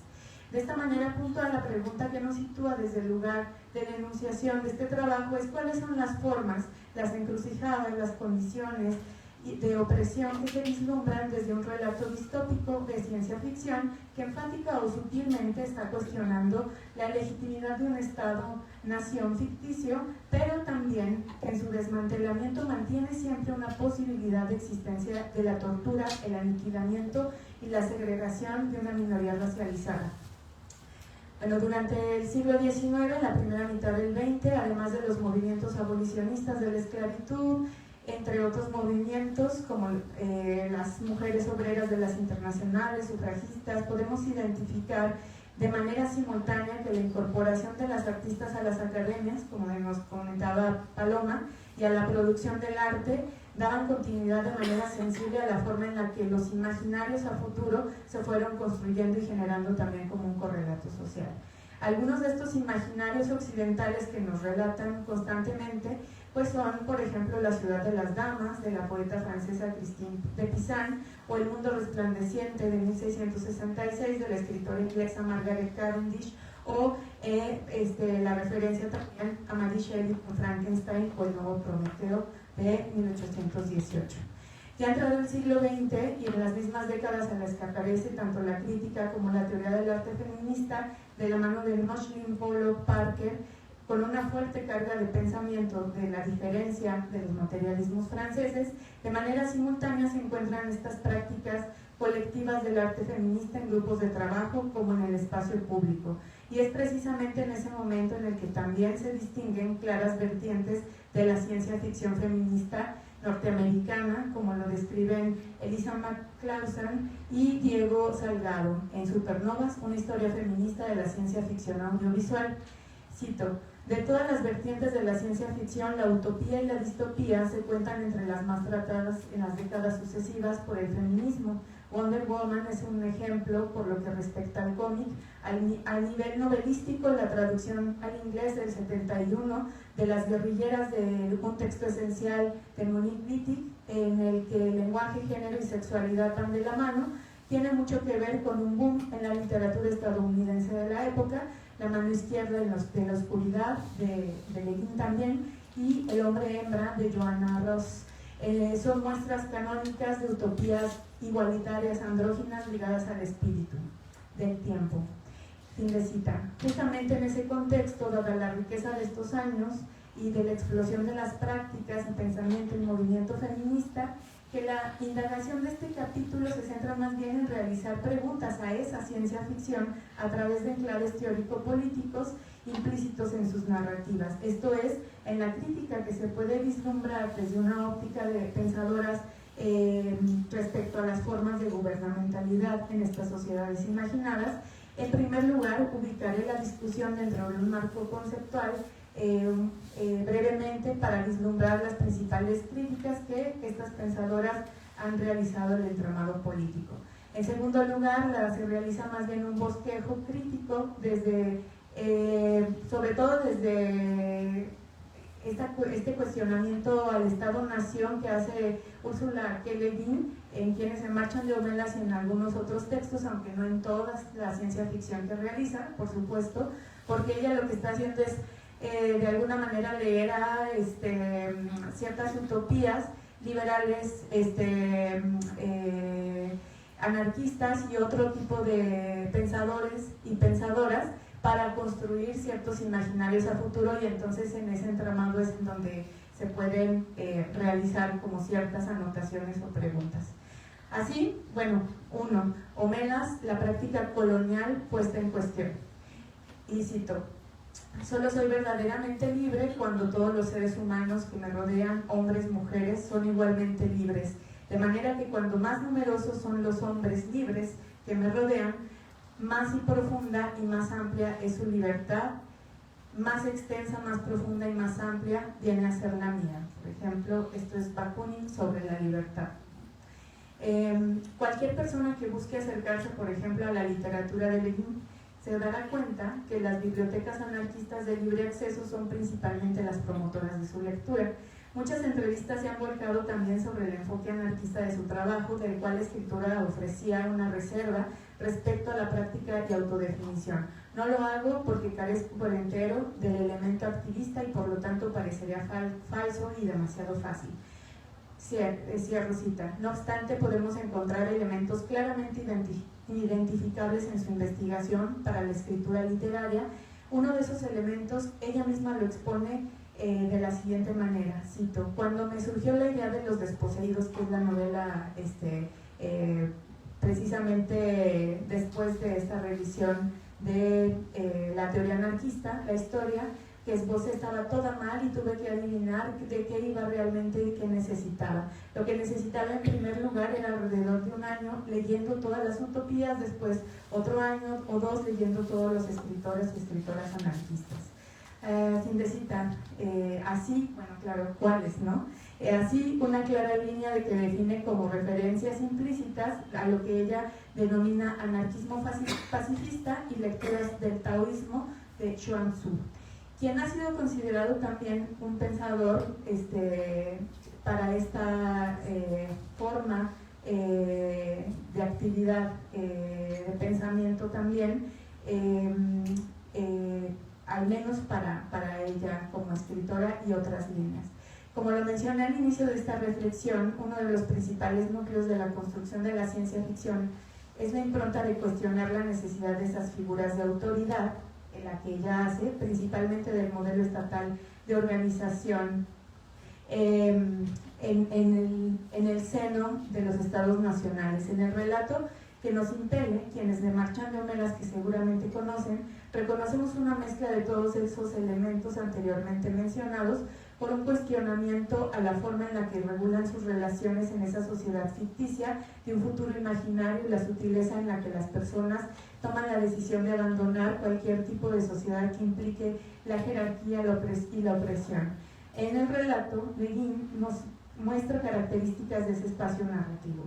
De esta manera puntual, la pregunta que nos sitúa desde el lugar de la enunciación de este trabajo es cuáles son las formas, las encrucijadas, las condiciones de opresión que se vislumbran desde un relato distópico de ciencia ficción que enfática o sutilmente está cuestionando la legitimidad de un Estado-nación ficticio, pero también que en su desmantelamiento mantiene siempre una posibilidad de existencia de la tortura, el aniquilamiento y la segregación de una minoría racializada. Bueno, durante el siglo XIX, la primera mitad del XX, además de los movimientos abolicionistas de la esclavitud, entre otros movimientos como las mujeres obreras de las internacionales, sufragistas, podemos identificar de manera simultánea que la incorporación de las artistas a las academias, como nos comentaba Paloma, y a la producción del arte, daban continuidad de manera sensible a la forma en la que los imaginarios a futuro se fueron construyendo y generando también como un correlato social. Algunos de estos imaginarios occidentales que nos relatan constantemente pues son, por ejemplo, La ciudad de las damas, de la poeta francesa Christine de Pizan, o El mundo resplandeciente, de 1666, de la escritora inglesa Margaret Cavendish, o la referencia también a Mary Shelley con Frankenstein o El nuevo Prometeo, de 1818. Ya entrado el siglo XX y en las mismas décadas en las que aparece tanto la crítica como la teoría del arte feminista de la mano de Moshlin, Pollock, Parker, con una fuerte carga de pensamiento de la diferencia de los materialismos franceses, de manera simultánea se encuentran estas prácticas colectivas del arte feminista en grupos de trabajo como en el espacio público. Y es precisamente en ese momento en el que también se distinguen claras vertientes de la ciencia ficción feminista norteamericana, como lo describen Elisa McClausen y Diego Salgado en Supernovas, una historia feminista de la ciencia ficción audiovisual. Cito: de todas las vertientes de la ciencia ficción, la utopía y la distopía se cuentan entre las más tratadas en las décadas sucesivas por el feminismo. Wonder Woman es un ejemplo por lo que respecta al cómic. A nivel novelístico, la traducción al inglés del 71 de Las guerrilleras, de un texto esencial de Monique Wittig, en el que el lenguaje, género y sexualidad van de la mano, tiene mucho que ver con un boom en la literatura estadounidense de la época. La mano izquierda de la oscuridad, de Le Guin también, y El hombre hembra, de Joanna Ross. Son muestras canónicas de utopías igualitarias andróginas ligadas al espíritu del tiempo. Fin de cita. Justamente en ese contexto, dada la riqueza de estos años y de la explosión de las prácticas y pensamiento y movimiento feminista, que la indagación de este capítulo se centra más bien en realizar preguntas a esa ciencia ficción a través de enclaves teórico-políticos implícitos en sus narrativas. Esto es, en la crítica que se puede vislumbrar desde una óptica de pensadoras respecto a las formas de gubernamentalidad en estas sociedades imaginadas. En primer lugar, ubicaré la discusión dentro de un marco conceptual brevemente para vislumbrar las principales críticas que estas pensadoras han realizado al entramado político. En segundo lugar, se realiza más bien un bosquejo crítico desde, sobre todo desde este cuestionamiento al Estado-Nación que hace Ursula K. Le Guin en Quienes se marchan de Omelas y en algunos otros textos, aunque no en toda la ciencia ficción que realiza, por supuesto, porque ella lo que está haciendo es de alguna manera leer a ciertas utopías liberales, anarquistas y otro tipo de pensadores y pensadoras para construir ciertos imaginarios a futuro, y entonces en ese entramado es en donde se pueden realizar como ciertas anotaciones o preguntas. Así, bueno, 1. Omelas, la práctica colonial puesta en cuestión. Y cito: solo soy verdaderamente libre cuando todos los seres humanos que me rodean, hombres, mujeres, son igualmente libres. De manera que cuando más numerosos son los hombres libres que me rodean, más y profunda y más amplia es su libertad, más extensa, más profunda y más amplia viene a ser la mía. Por ejemplo, esto es Bakunin sobre la libertad. Cualquier persona que busque acercarse, por ejemplo, a la literatura de Le Guin, se dará cuenta que las bibliotecas anarquistas de libre acceso son principalmente las promotoras de su lectura. Muchas entrevistas se han volcado también sobre el enfoque anarquista de su trabajo, del cual la escritora ofrecía una reserva respecto a la práctica y autodefinición. No lo hago porque carezco por entero del elemento activista y por lo tanto parecería falso y demasiado fácil. Cierro cita. No obstante, podemos encontrar elementos claramente identificables en su investigación para la escritura literaria. Uno de esos elementos, ella misma lo expone de la siguiente manera, cito: cuando me surgió la idea de Los Desposeídos, que es la novela precisamente después de esta revisión de la teoría anarquista, la historia que esbocé estaba toda mal y tuve que adivinar de qué iba realmente y qué necesitaba. Lo que necesitaba en primer lugar era alrededor de un año leyendo todas las utopías, después otro año o dos leyendo todos los escritores y escritoras anarquistas. Fin de cita. Así, bueno, claro, ¿cuáles, no? Así, una clara línea de que define como referencias implícitas a lo que ella denomina anarquismo pacifista y lecturas del taoísmo de Chuang Tzu, quien ha sido considerado también un pensador para esta forma de actividad de pensamiento también, al menos para ella como escritora y otras líneas. Como lo mencioné al inicio de esta reflexión, uno de los principales núcleos de la construcción de la ciencia ficción es la impronta de cuestionar la necesidad de esas figuras de autoridad, en la que ella hace, principalmente del modelo estatal de organización en el seno de los estados nacionales. En el relato que nos impele, quienes de Marchand de Homelas, que seguramente conocen, reconocemos una mezcla de todos esos elementos anteriormente mencionados por un cuestionamiento a la forma en la que regulan sus relaciones en esa sociedad ficticia de un futuro imaginario y la sutileza en la que las personas toman la decisión de abandonar cualquier tipo de sociedad que implique la jerarquía y la opresión. En el relato, Le Guin nos muestra características de ese espacio narrativo.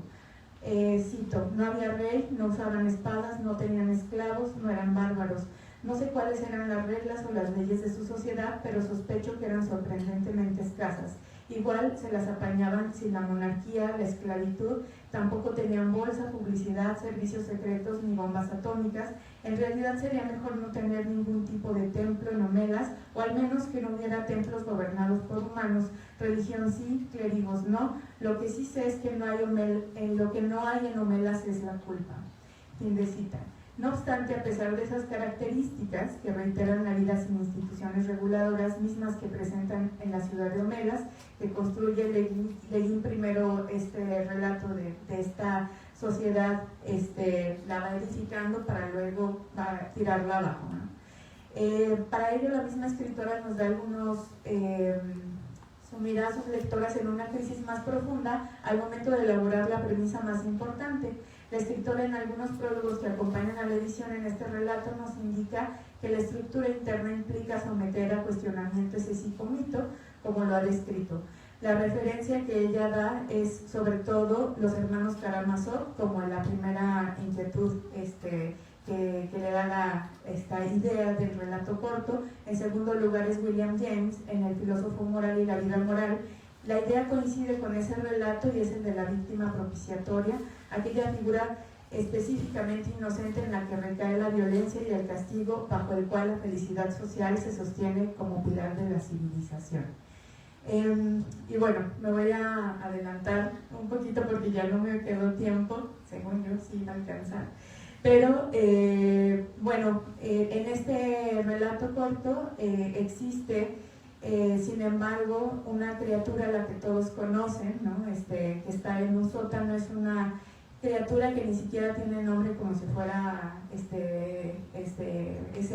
Cito: no había rey, no usaban espadas, no tenían esclavos, no eran bárbaros. No sé cuáles eran las reglas o las leyes de su sociedad, pero sospecho que eran sorprendentemente escasas. Igual se las apañaban sin la monarquía, la esclavitud, tampoco tenían bolsa, publicidad, servicios secretos ni bombas atómicas. En realidad sería mejor no tener ningún tipo de templo en Homelas, o al menos que no hubiera templos gobernados por humanos. Religión sí, clérigos no. Lo que sí sé es que lo que no hay en Homelas es la culpa. Fin de cita. No obstante, a pesar de esas características que reiteran la vida sin instituciones reguladoras mismas que presentan en la ciudad de Homelas, que construye Le Guin primero este relato de esta sociedad, la va edificando para luego tirarla abajo, ¿no? Para ello, la misma escritora nos da sumirá a sus lectoras en una crisis más profunda al momento de elaborar la premisa más importante. La escritora, en algunos prólogos que acompañan a la edición en este relato, nos indica que la estructura interna implica someter a cuestionamiento ese psicomito, como lo ha descrito. La referencia que ella da es sobre todo los hermanos Karamazov, como la primera inquietud que le da esta idea del relato corto. En segundo lugar es William James, en El filósofo moral y la vida moral. La idea coincide con ese relato y es el de la víctima propiciatoria, aquella figura específicamente inocente en la que recae la violencia y el castigo, bajo el cual la felicidad social se sostiene como pilar de la civilización. Y bueno, me voy a adelantar un poquito porque ya no me quedó tiempo, según yo sí me alcanza. Pero bueno, en este relato corto existe, sin embargo, una criatura a la que todos conocen, ¿no? Que está en un sótano. Es una criatura que ni siquiera tiene nombre, como si fuera ese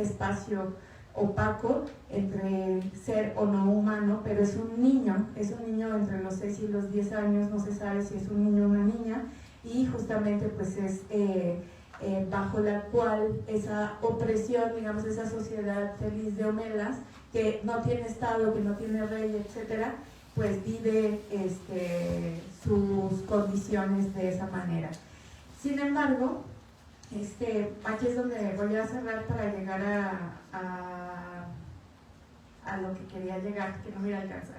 espacio opaco entre ser o no humano, pero es un niño entre los 6 y los 10 años, no se sabe si es un niño o una niña, y justamente pues es bajo la cual esa opresión, digamos, esa sociedad feliz de Homelas, que no tiene estado, que no tiene rey, etcétera, pues vive sus condiciones de esa manera. Sin embargo, Aquí es donde voy a cerrar para llegar a lo que quería llegar, que no me iba a alcanzar.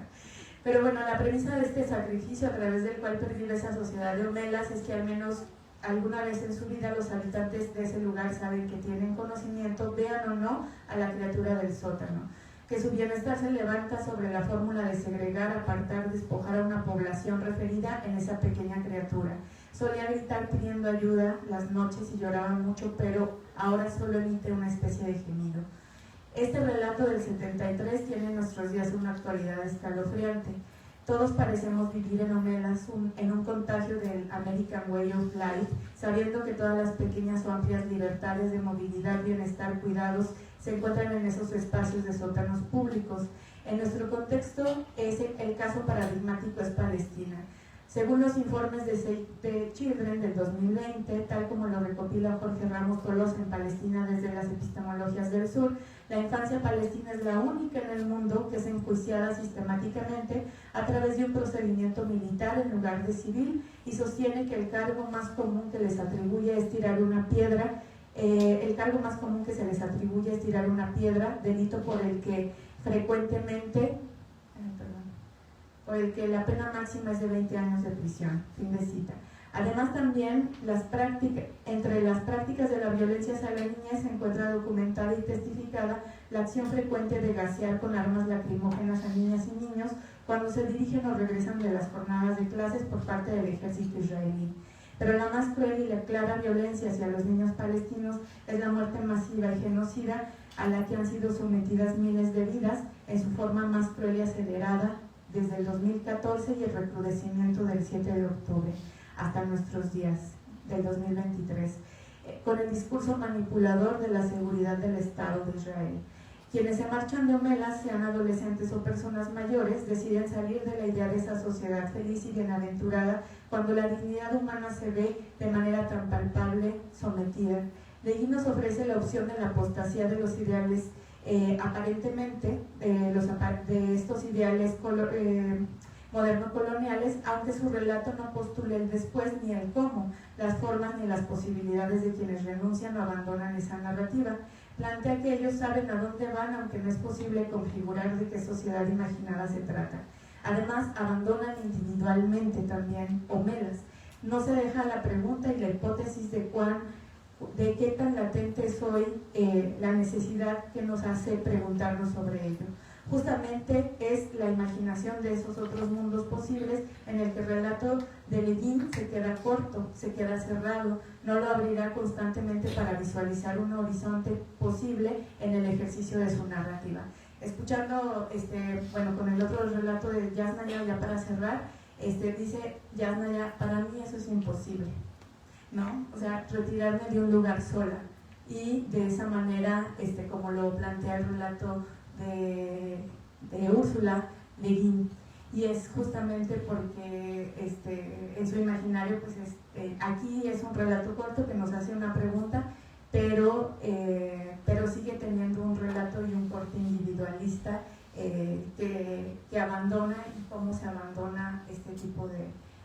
Pero bueno, la premisa de este sacrificio a través del cual pervive esa sociedad de Omelas es que al menos alguna vez en su vida los habitantes de ese lugar saben que tienen conocimiento, vean o no, a la criatura del sótano, que su bienestar se levanta sobre la fórmula de segregar, apartar, despojar a una población referida en esa pequeña criatura. Solía gritar pidiendo ayuda las noches y lloraba mucho, pero ahora solo emite una especie de gemido. Este relato del 73 tiene en nuestros días una actualidad escalofriante. Todos parecemos vivir en Omelas en un contagio del American Way of Life, sabiendo que todas las pequeñas o amplias libertades de movilidad, bienestar, cuidados se encuentran en esos espacios de sótanos públicos. En nuestro contexto, el caso paradigmático es Palestina. Según los informes de Save the Children del 2020, tal como lo recopila Jorge Ramos Tolosa en Palestina desde las epistemologías del sur, la infancia palestina es la única en el mundo que es enjuiciada sistemáticamente a través de un procedimiento militar en lugar de civil, y sostiene que el cargo más común que les atribuye es tirar una piedra, delito por el que frecuentemente la pena máxima es de 20 años de prisión, fin de cita. Además, también entre las prácticas de la violencia hacia la niñez se encuentra documentada y testificada la acción frecuente de gasear con armas lacrimógenas a niñas y niños cuando se dirigen o regresan de las jornadas de clases por parte del ejército israelí. Pero la más cruel y la clara violencia hacia los niños palestinos es la muerte masiva y genocida a la que han sido sometidas miles de vidas en su forma más cruel y acelerada desde el 2014 y el recrudecimiento del 7 de octubre hasta nuestros días del 2023, con el discurso manipulador de la seguridad del Estado de Israel. Quienes se marchan de Omelas, sean adolescentes o personas mayores, deciden salir de la idea de esa sociedad feliz y bienaventurada cuando la dignidad humana se ve de manera tan palpable sometida. Leguín nos ofrece la opción de la apostasía de los ideales aparentemente de estos ideales moderno-coloniales, aunque su relato no postula el después ni el cómo, las formas ni las posibilidades de quienes renuncian o abandonan esa narrativa. Plantea que ellos saben a dónde van, aunque no es posible configurar de qué sociedad imaginada se trata. Además, abandonan individualmente también Omelas. No se deja la pregunta y la hipótesis de qué tan latente es hoy la necesidad que nos hace preguntarnos sobre ello. Justamente es la imaginación de esos otros mundos posibles en el que el relato de Leguín se queda corto, se queda cerrado, no lo abrirá constantemente para visualizar un horizonte posible en el ejercicio de su narrativa. Escuchando, con el otro relato de Yasnaya, ya para cerrar, dice Yasnaya, para mí eso es imposible, ¿no? O sea, retirarme de un lugar sola, y de esa manera, como lo plantea el relato de Úrsula Le Guin, y es justamente porque en su imaginario, pues aquí es un relato corto que nos hace una pregunta, pero sigue teniendo un relato y un corte individualista que abandona, y cómo se abandona este tipo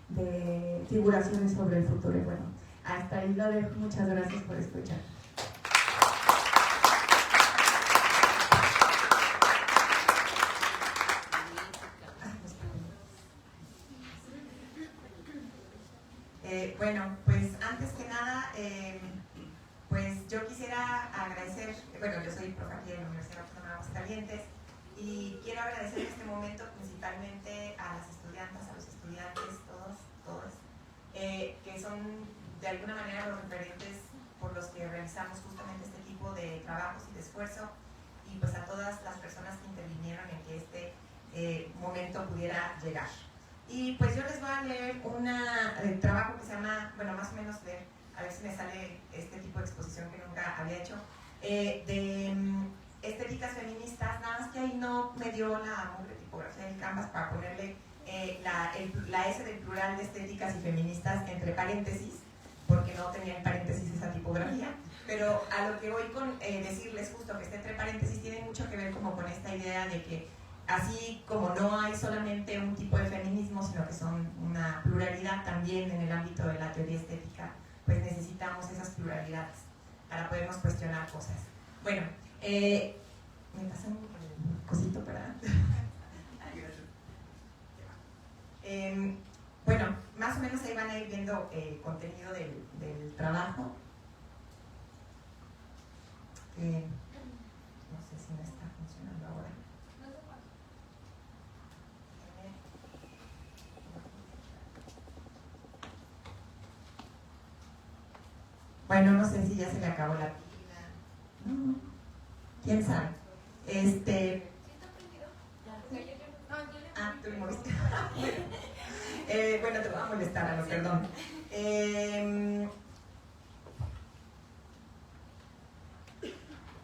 de figuraciones sobre el futuro. Y bueno, hasta ahí lo dejo. Muchas gracias por escuchar. Bueno, pues antes que nada, pues yo quisiera agradecer, bueno, yo soy profe aquí de la Universidad Autónoma de Aguascalientes, y quiero agradecer en este momento principalmente a las estudiantes, a los estudiantes, todos, que son de alguna manera los referentes por los que realizamos justamente este tipo de trabajos y de esfuerzo, y pues a todas las personas que intervinieron en que este momento pudiera llegar. Y pues yo les voy a leer un trabajo que se llama, bueno, más o menos leer, a ver si me sale este tipo de exposición que nunca había hecho, de estéticas feministas, nada más que ahí no me dio la mugre tipografía del Canvas para ponerle la S del plural de estéticas y feministas entre paréntesis, porque no tenía en paréntesis esa tipografía, pero a lo que voy con decirles justo que entre paréntesis tiene mucho que ver como con esta idea de que así como no hay solamente un tipo de feminismo, sino que son una pluralidad también en el ámbito de la teoría estética, pues necesitamos esas pluralidades. para podernos cuestionar cosas. Bueno, me pasan un cosito para... bueno, más o menos ahí van a ir viendo el contenido del trabajo. No sé si me está funcionando ahora. Bueno, no sé si ya se le acabó la pila. No, quién sabe. Tú me moviste. Bueno, te voy a molestar, Ana, perdón.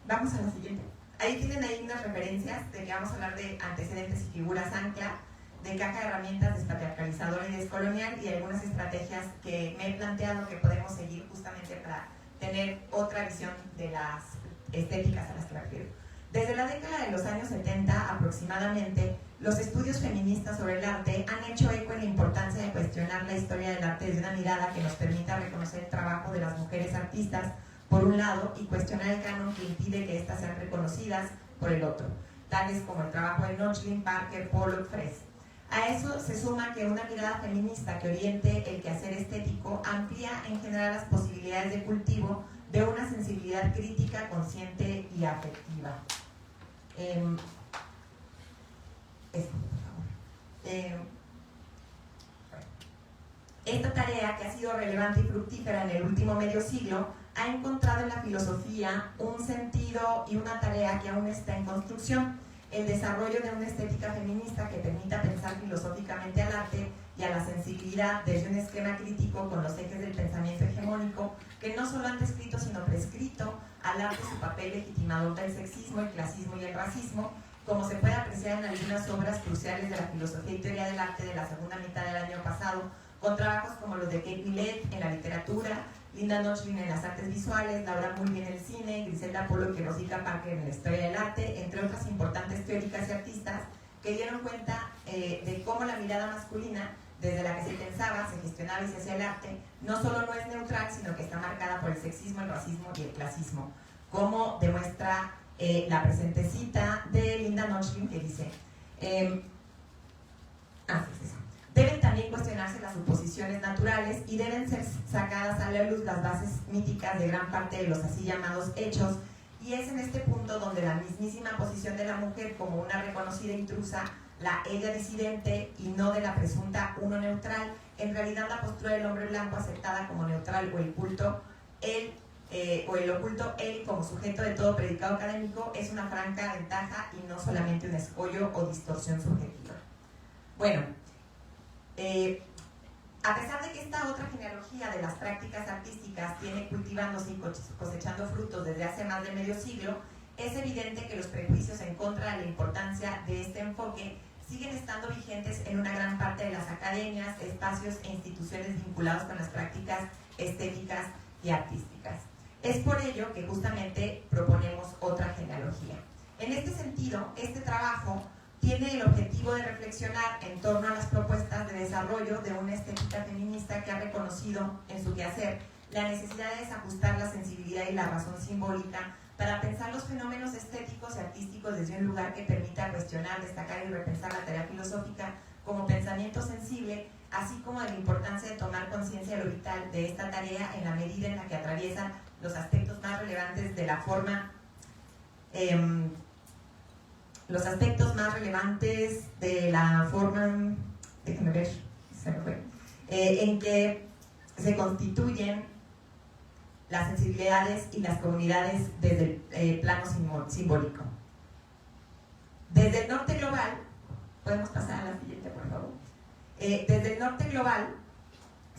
Vamos a la siguiente. Ahí tienen ahí unas referencias de que vamos a hablar de antecedentes y figuras ancla, de caja de herramientas despatriarcalizadora y descolonial, y algunas estrategias que me he planteado que podemos seguir justamente para tener otra visión de las estéticas a las que me refiero. Desde la década de los años 70 aproximadamente, los estudios feministas sobre el arte han hecho eco en la importancia de cuestionar la historia del arte desde una mirada que nos permita reconocer el trabajo de las mujeres artistas por un lado y cuestionar el canon que impide que éstas sean reconocidas por el otro, tales como el trabajo de Nochlin, Parker, Pollock, Fraisse. A eso se suma que una mirada feminista que oriente el quehacer estético amplía en general las posibilidades de cultivo de una sensibilidad crítica, consciente y afectiva. Esta tarea, que ha sido relevante y fructífera en el último medio siglo, ha encontrado en la filosofía un sentido y una tarea que aún está en construcción: el desarrollo de una estética feminista que permita pensar filosóficamente al arte y a la sensibilidad desde un esquema crítico con los ejes del pensamiento hegemónico que no solo han descrito sino prescrito al arte su papel legitimador del sexismo, el clasismo y el racismo, como se puede apreciar en algunas obras cruciales de la filosofía y teoría del arte de la segunda mitad del año pasado, con trabajos como los de Kate Millett en la literatura, Linda Nochlin en las artes visuales, Laura Mulvey en el cine, Griselda Pollock y Rosita Parker en la historia del arte, entre otras importantes teóricas y artistas que dieron cuenta de cómo la mirada masculina, desde la que se pensaba, se gestionaba y se hacía el arte, no solo no es neutral, sino que está marcada por el sexismo, el racismo y el clasismo, como demuestra la presente cita de Linda Nochlin, que dice deben también cuestionarse las suposiciones naturales y deben ser sacadas a la luz las bases míticas de gran parte de los así llamados hechos, y es en este punto donde la mismísima posición de la mujer como una reconocida intrusa, la ella disidente y no de la presunta uno neutral, en realidad la postura del hombre blanco aceptada como neutral o el oculto él como sujeto de todo predicado académico es una franca ventaja y no solamente un escollo o distorsión subjetiva. Bueno, a pesar de que esta otra genealogía de las prácticas artísticas tiene cultivándose y cosechando frutos desde hace más de medio siglo, es evidente que los prejuicios en contra de la importancia de este enfoque siguen estando vigentes en una gran parte de las academias, espacios e instituciones vinculados con las prácticas estéticas y artísticas. Es por ello que justamente proponemos otra genealogía. En este sentido, este trabajo tiene el objetivo de reflexionar en torno a las propuestas de desarrollo de una estética feminista que ha reconocido en su quehacer la necesidad de desajustar la sensibilidad y la razón simbólica para pensar los fenómenos estéticos y artísticos desde un lugar que permita cuestionar, destacar y repensar la tarea filosófica como pensamiento sensible, así como de la importancia de tomar conciencia de lo vital de esta tarea en la medida en la que atraviesan los aspectos más relevantes de la forma, déjenme ver, se me fue, en que se constituyen las sensibilidades y las comunidades desde el plano simbólico. Desde el norte global, podemos pasar a la siguiente, por favor. Desde el norte global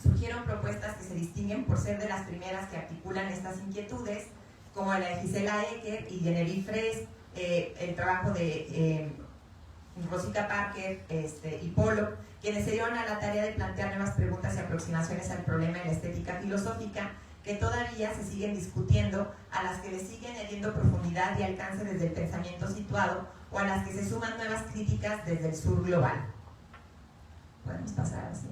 surgieron propuestas que se distinguen por ser de las primeras que articulan estas inquietudes, como la de Gisela Ecker y Genevieve Fraisse, el trabajo de Rosita Parker y Pollock, quienes se dieron a la tarea de plantear nuevas preguntas y aproximaciones al problema de la estética filosófica, que todavía se siguen discutiendo, a las que le siguen añadiendo profundidad y alcance desde el pensamiento situado, o a las que se suman nuevas críticas desde el sur global. Podemos pasar así.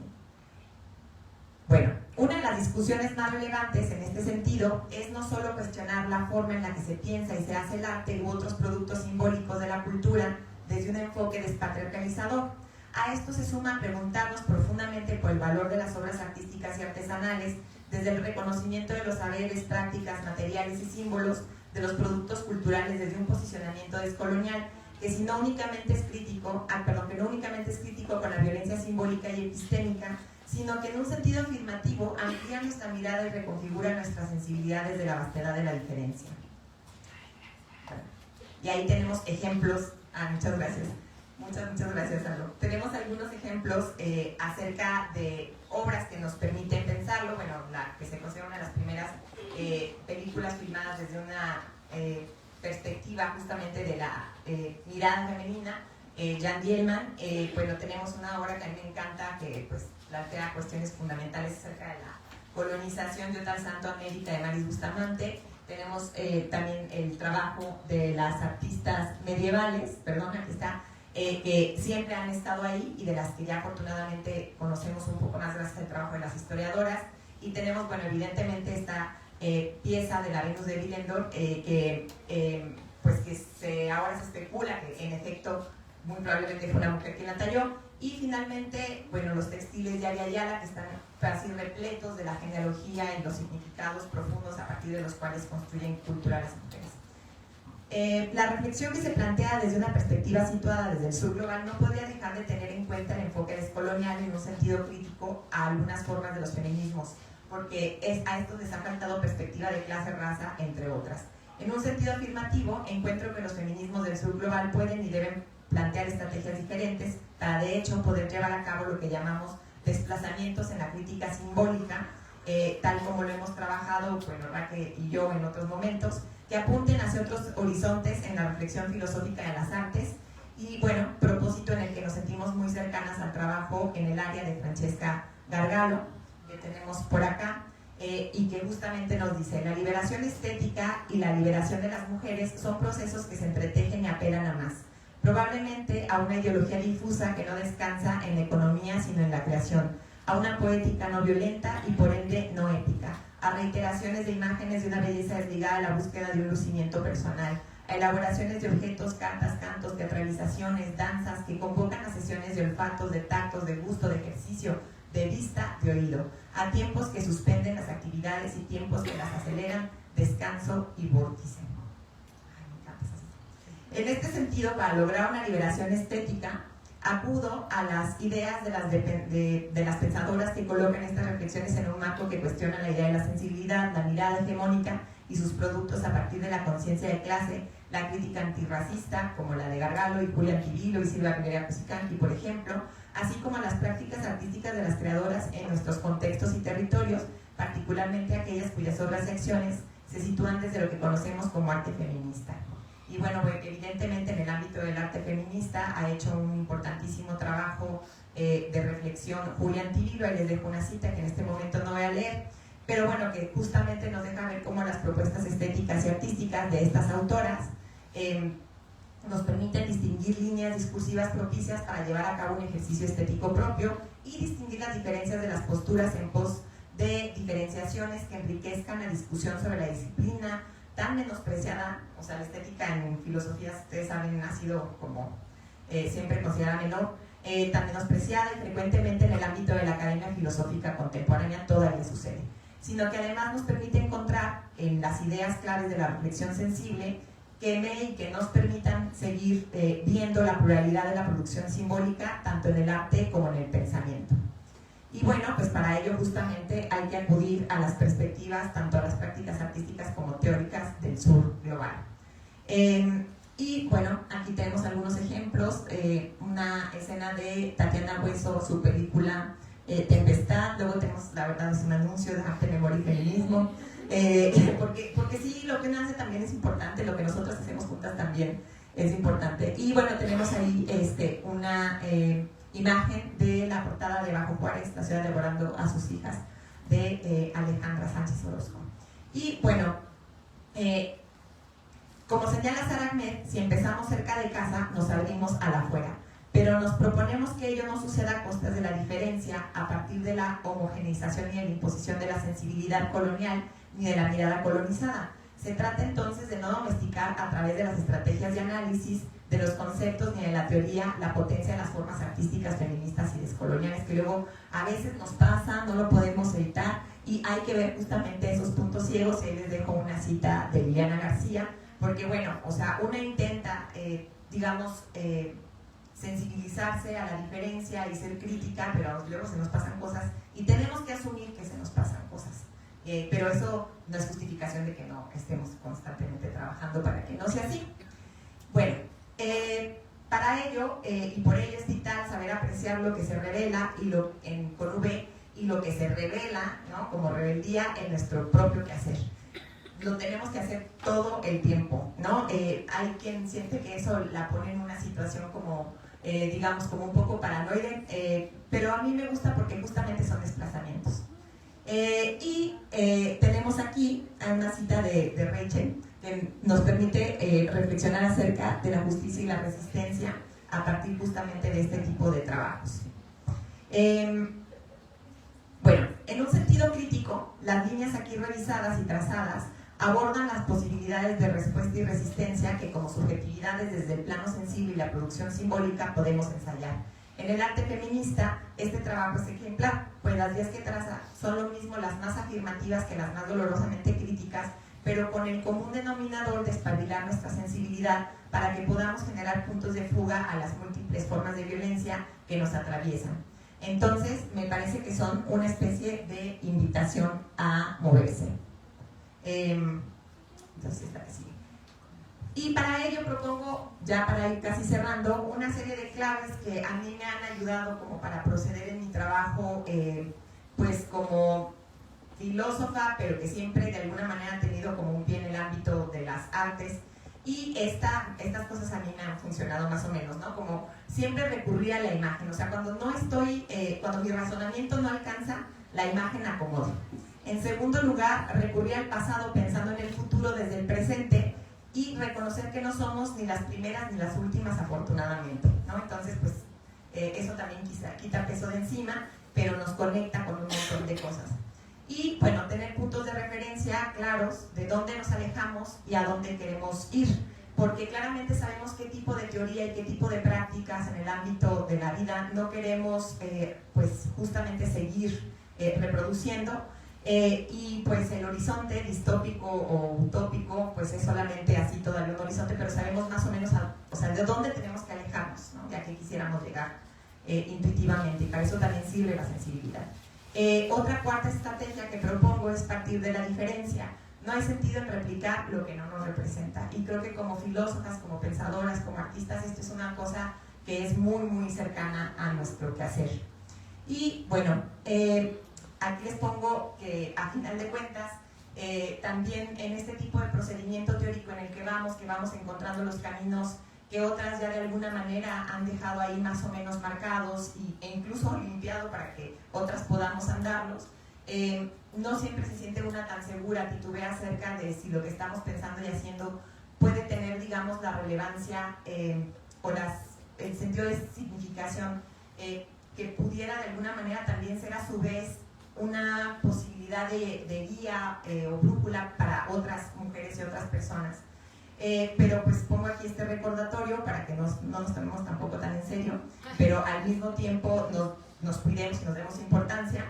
Bueno, una de las discusiones más relevantes en este sentido es no solo cuestionar la forma en la que se piensa y se hace el arte u otros productos simbólicos de la cultura desde un enfoque despatriarcalizador. A esto se suma preguntarnos profundamente por el valor de las obras artísticas y artesanales desde el reconocimiento de los saberes, prácticas, materiales y símbolos de los productos culturales desde un posicionamiento descolonial que no únicamente es crítico con la violencia simbólica y epistémica, sino que en un sentido afirmativo amplía nuestra mirada y reconfigura nuestras sensibilidades de la vastedad de la diferencia. Y ahí tenemos ejemplos. Muchas gracias. Muchas gracias, Aldo. Tenemos algunos ejemplos acerca de obras que nos permiten pensarlo. Bueno, la que se considera una de las primeras películas filmadas desde una perspectiva justamente de la mirada femenina, Jan Dielman. Bueno, tenemos una obra que a mí me encanta, que pues plantea cuestiones fundamentales acerca de la colonización de Otro Santo América, de Maris Bustamante. Tenemos también el trabajo de las artistas medievales, aquí está, que siempre han estado ahí y de las que ya afortunadamente conocemos un poco más gracias al trabajo de las historiadoras. Y tenemos, bueno, evidentemente esta pieza de la Venus de Willendorf, ahora se especula que en efecto muy probablemente fue una mujer quien la talló. Y finalmente, bueno, los textiles de Aria Yala, que están casi repletos de la genealogía y los significados profundos a partir de los cuales construyen cultura las mujeres. La reflexión que se plantea desde una perspectiva situada desde el sur global no podría dejar de tener en cuenta el enfoque descolonial en un sentido crítico a algunas formas de los feminismos, porque a estos les ha faltado perspectiva de clase, raza, entre otras. En un sentido afirmativo, encuentro que los feminismos del sur global pueden y deben plantear estrategias diferentes para de hecho poder llevar a cabo lo que llamamos desplazamientos en la crítica simbólica, tal como lo hemos trabajado, bueno, Raquel y yo en otros momentos, que apunten hacia otros horizontes en la reflexión filosófica de las artes y, bueno, propósito en el que nos sentimos muy cercanas al trabajo en el área de Francesca Gargalo, que tenemos por acá, y que justamente nos dice: la liberación estética y la liberación de las mujeres son procesos que se entretejen y apelan a más, probablemente a una ideología difusa que no descansa en la economía sino en la creación, a una poética no violenta y por ende no ética, a reiteraciones de imágenes de una belleza desligada a la búsqueda de un lucimiento personal, a elaboraciones de objetos, cartas, cantos, teatralizaciones, danzas que convocan a sesiones de olfatos, de tactos, de gusto, de ejercicio, de vista, de oído, a tiempos que suspenden las actividades y tiempos que las aceleran, descanso y vórtice. En este sentido, para lograr una liberación estética, acudo a las ideas de las pensadoras que colocan estas reflexiones en un marco que cuestiona la idea de la sensibilidad, la mirada hegemónica y sus productos a partir de la conciencia de clase, la crítica antirracista, como la de Gargalo y Julia Antivilo y Silvia Rivera Cusicanqui, por ejemplo, así como las prácticas artísticas de las creadoras en nuestros contextos y territorios, particularmente aquellas cuyas obras y acciones se sitúan desde lo que conocemos como arte feminista. Y bueno, evidentemente en el ámbito del arte feminista ha hecho un importantísimo trabajo de reflexión Julia Antivilo. Ahí les dejo una cita que en este momento no voy a leer, pero bueno, que justamente nos deja ver cómo las propuestas estéticas y artísticas de estas autoras nos permiten distinguir líneas discursivas propicias para llevar a cabo un ejercicio estético propio y distinguir las diferencias de las posturas en pos de diferenciaciones que enriquezcan la discusión sobre la disciplina tan menospreciada. O sea, la estética en filosofía, ustedes saben, ha sido como siempre considerada menor, tan menospreciada y frecuentemente en el ámbito de la academia filosófica contemporánea todavía sucede, sino que además nos permite encontrar en las ideas claves de la reflexión sensible que nos permitan seguir viendo la pluralidad de la producción simbólica tanto en el arte como en el pensamiento. Y bueno, pues para ello justamente hay que acudir a las perspectivas, tanto a las prácticas artísticas como teóricas del sur global. Y bueno, aquí tenemos algunos ejemplos, una escena de Tatiana Hueso, su película Tempestad. Luego tenemos, la verdad, es un anuncio de arte, memoria y feminismo, porque sí, lo que uno hace también es importante, lo que nosotros hacemos juntas también es importante. Y bueno, tenemos ahí una imagen de la portada de Bajo Juárez, la ciudad devorando a sus hijas, de Alejandra Sánchez Orozco. Y bueno, como señala Sara Ahmed, si empezamos cerca de casa, nos abrimos a la afuera. Pero pero nos proponemos que ello no suceda a costas de la diferencia, a partir de la homogeneización y de la imposición de la sensibilidad colonial ni de la mirada colonizada. Se trata entonces de no domesticar a través de las estrategias de análisis, de los conceptos ni de la teoría, la potencia de las formas artísticas feministas y descoloniales, que luego a veces nos pasa, no lo podemos evitar, y hay que ver justamente esos puntos ciegos. Y ahí les dejo una cita de Liliana García, porque bueno, o sea, una intenta, sensibilizarse a la diferencia y ser crítica, pero luego se nos pasan cosas y tenemos que asumir que se nos pasan cosas. Pero eso no es justificación de que no estemos constantemente trabajando para que no sea así. Bueno, para ello, y por ello es vital saber apreciar lo que se revela con V y lo que se revela, ¿no?, como rebeldía en nuestro propio quehacer. Lo tenemos que hacer todo el tiempo, ¿no? Hay quien siente que eso la pone en una situación como, como un poco paranoide, pero a mí me gusta porque justamente son desplazamientos. Tenemos aquí una cita de Rachel que nos permite reflexionar acerca de la justicia y la resistencia a partir justamente de este tipo de trabajos. Bueno, en un sentido crítico, las líneas aquí revisadas y trazadas abordan las posibilidades de respuesta y resistencia que como subjetividades desde el plano sensible y la producción simbólica podemos ensayar. En el arte feminista, este trabajo es ejemplar, pues las vías que traza son lo mismo las más afirmativas que las más dolorosamente críticas, pero con el común denominador de espabilar nuestra sensibilidad para que podamos generar puntos de fuga a las múltiples formas de violencia que nos atraviesan. Entonces, me parece que son una especie de invitación a moverse. Entonces, así. Y para ello propongo, ya para ir casi cerrando, una serie de claves que a mí me han ayudado como para proceder en mi trabajo, pues como filósofa, pero que siempre de alguna manera ha tenido como un pie en el ámbito de las artes. Y estas cosas a mí me han funcionado más o menos, ¿no? Como siempre recurrir a la imagen, o sea, cuando mi razonamiento no alcanza, la imagen acomoda. En segundo lugar, recurrir al pasado pensando en el futuro desde el presente y reconocer que no somos ni las primeras ni las últimas, afortunadamente, ¿no? Entonces, pues, eso también quita peso de encima, pero nos conecta con un montón de cosas. Y, bueno, tener puntos de referencia claros de dónde nos alejamos y a dónde queremos ir, porque claramente sabemos qué tipo de teoría y qué tipo de prácticas en el ámbito de la vida no queremos, pues, justamente seguir reproduciendo. Y pues el horizonte distópico o utópico pues es solamente así todavía un horizonte, pero sabemos más o menos de dónde tenemos que alejarnos, ¿no?, ya que quisiéramos llegar intuitivamente, y para eso también sirve la sensibilidad. Otra cuarta estrategia que propongo es partir de la diferencia. No hay sentido en replicar lo que no nos representa, y creo que como filósofas, como pensadoras, como artistas, esto es una cosa que es muy muy cercana a nuestro quehacer. Y bueno, aquí les pongo que a final de cuentas también en este tipo de procedimiento teórico en el que vamos encontrando los caminos que otras ya de alguna manera han dejado ahí más o menos marcados e incluso limpiado para que otras podamos andarlos, no siempre se siente una tan segura, titubea acerca de si lo que estamos pensando y haciendo puede tener, digamos, la relevancia o el sentido de significación que pudiera de alguna manera también ser a su vez una posibilidad de guía o brújula para otras mujeres y otras personas. Pero pues pongo aquí este recordatorio para que no nos tomemos tampoco tan en serio, pero al mismo tiempo nos cuidemos y nos demos importancia.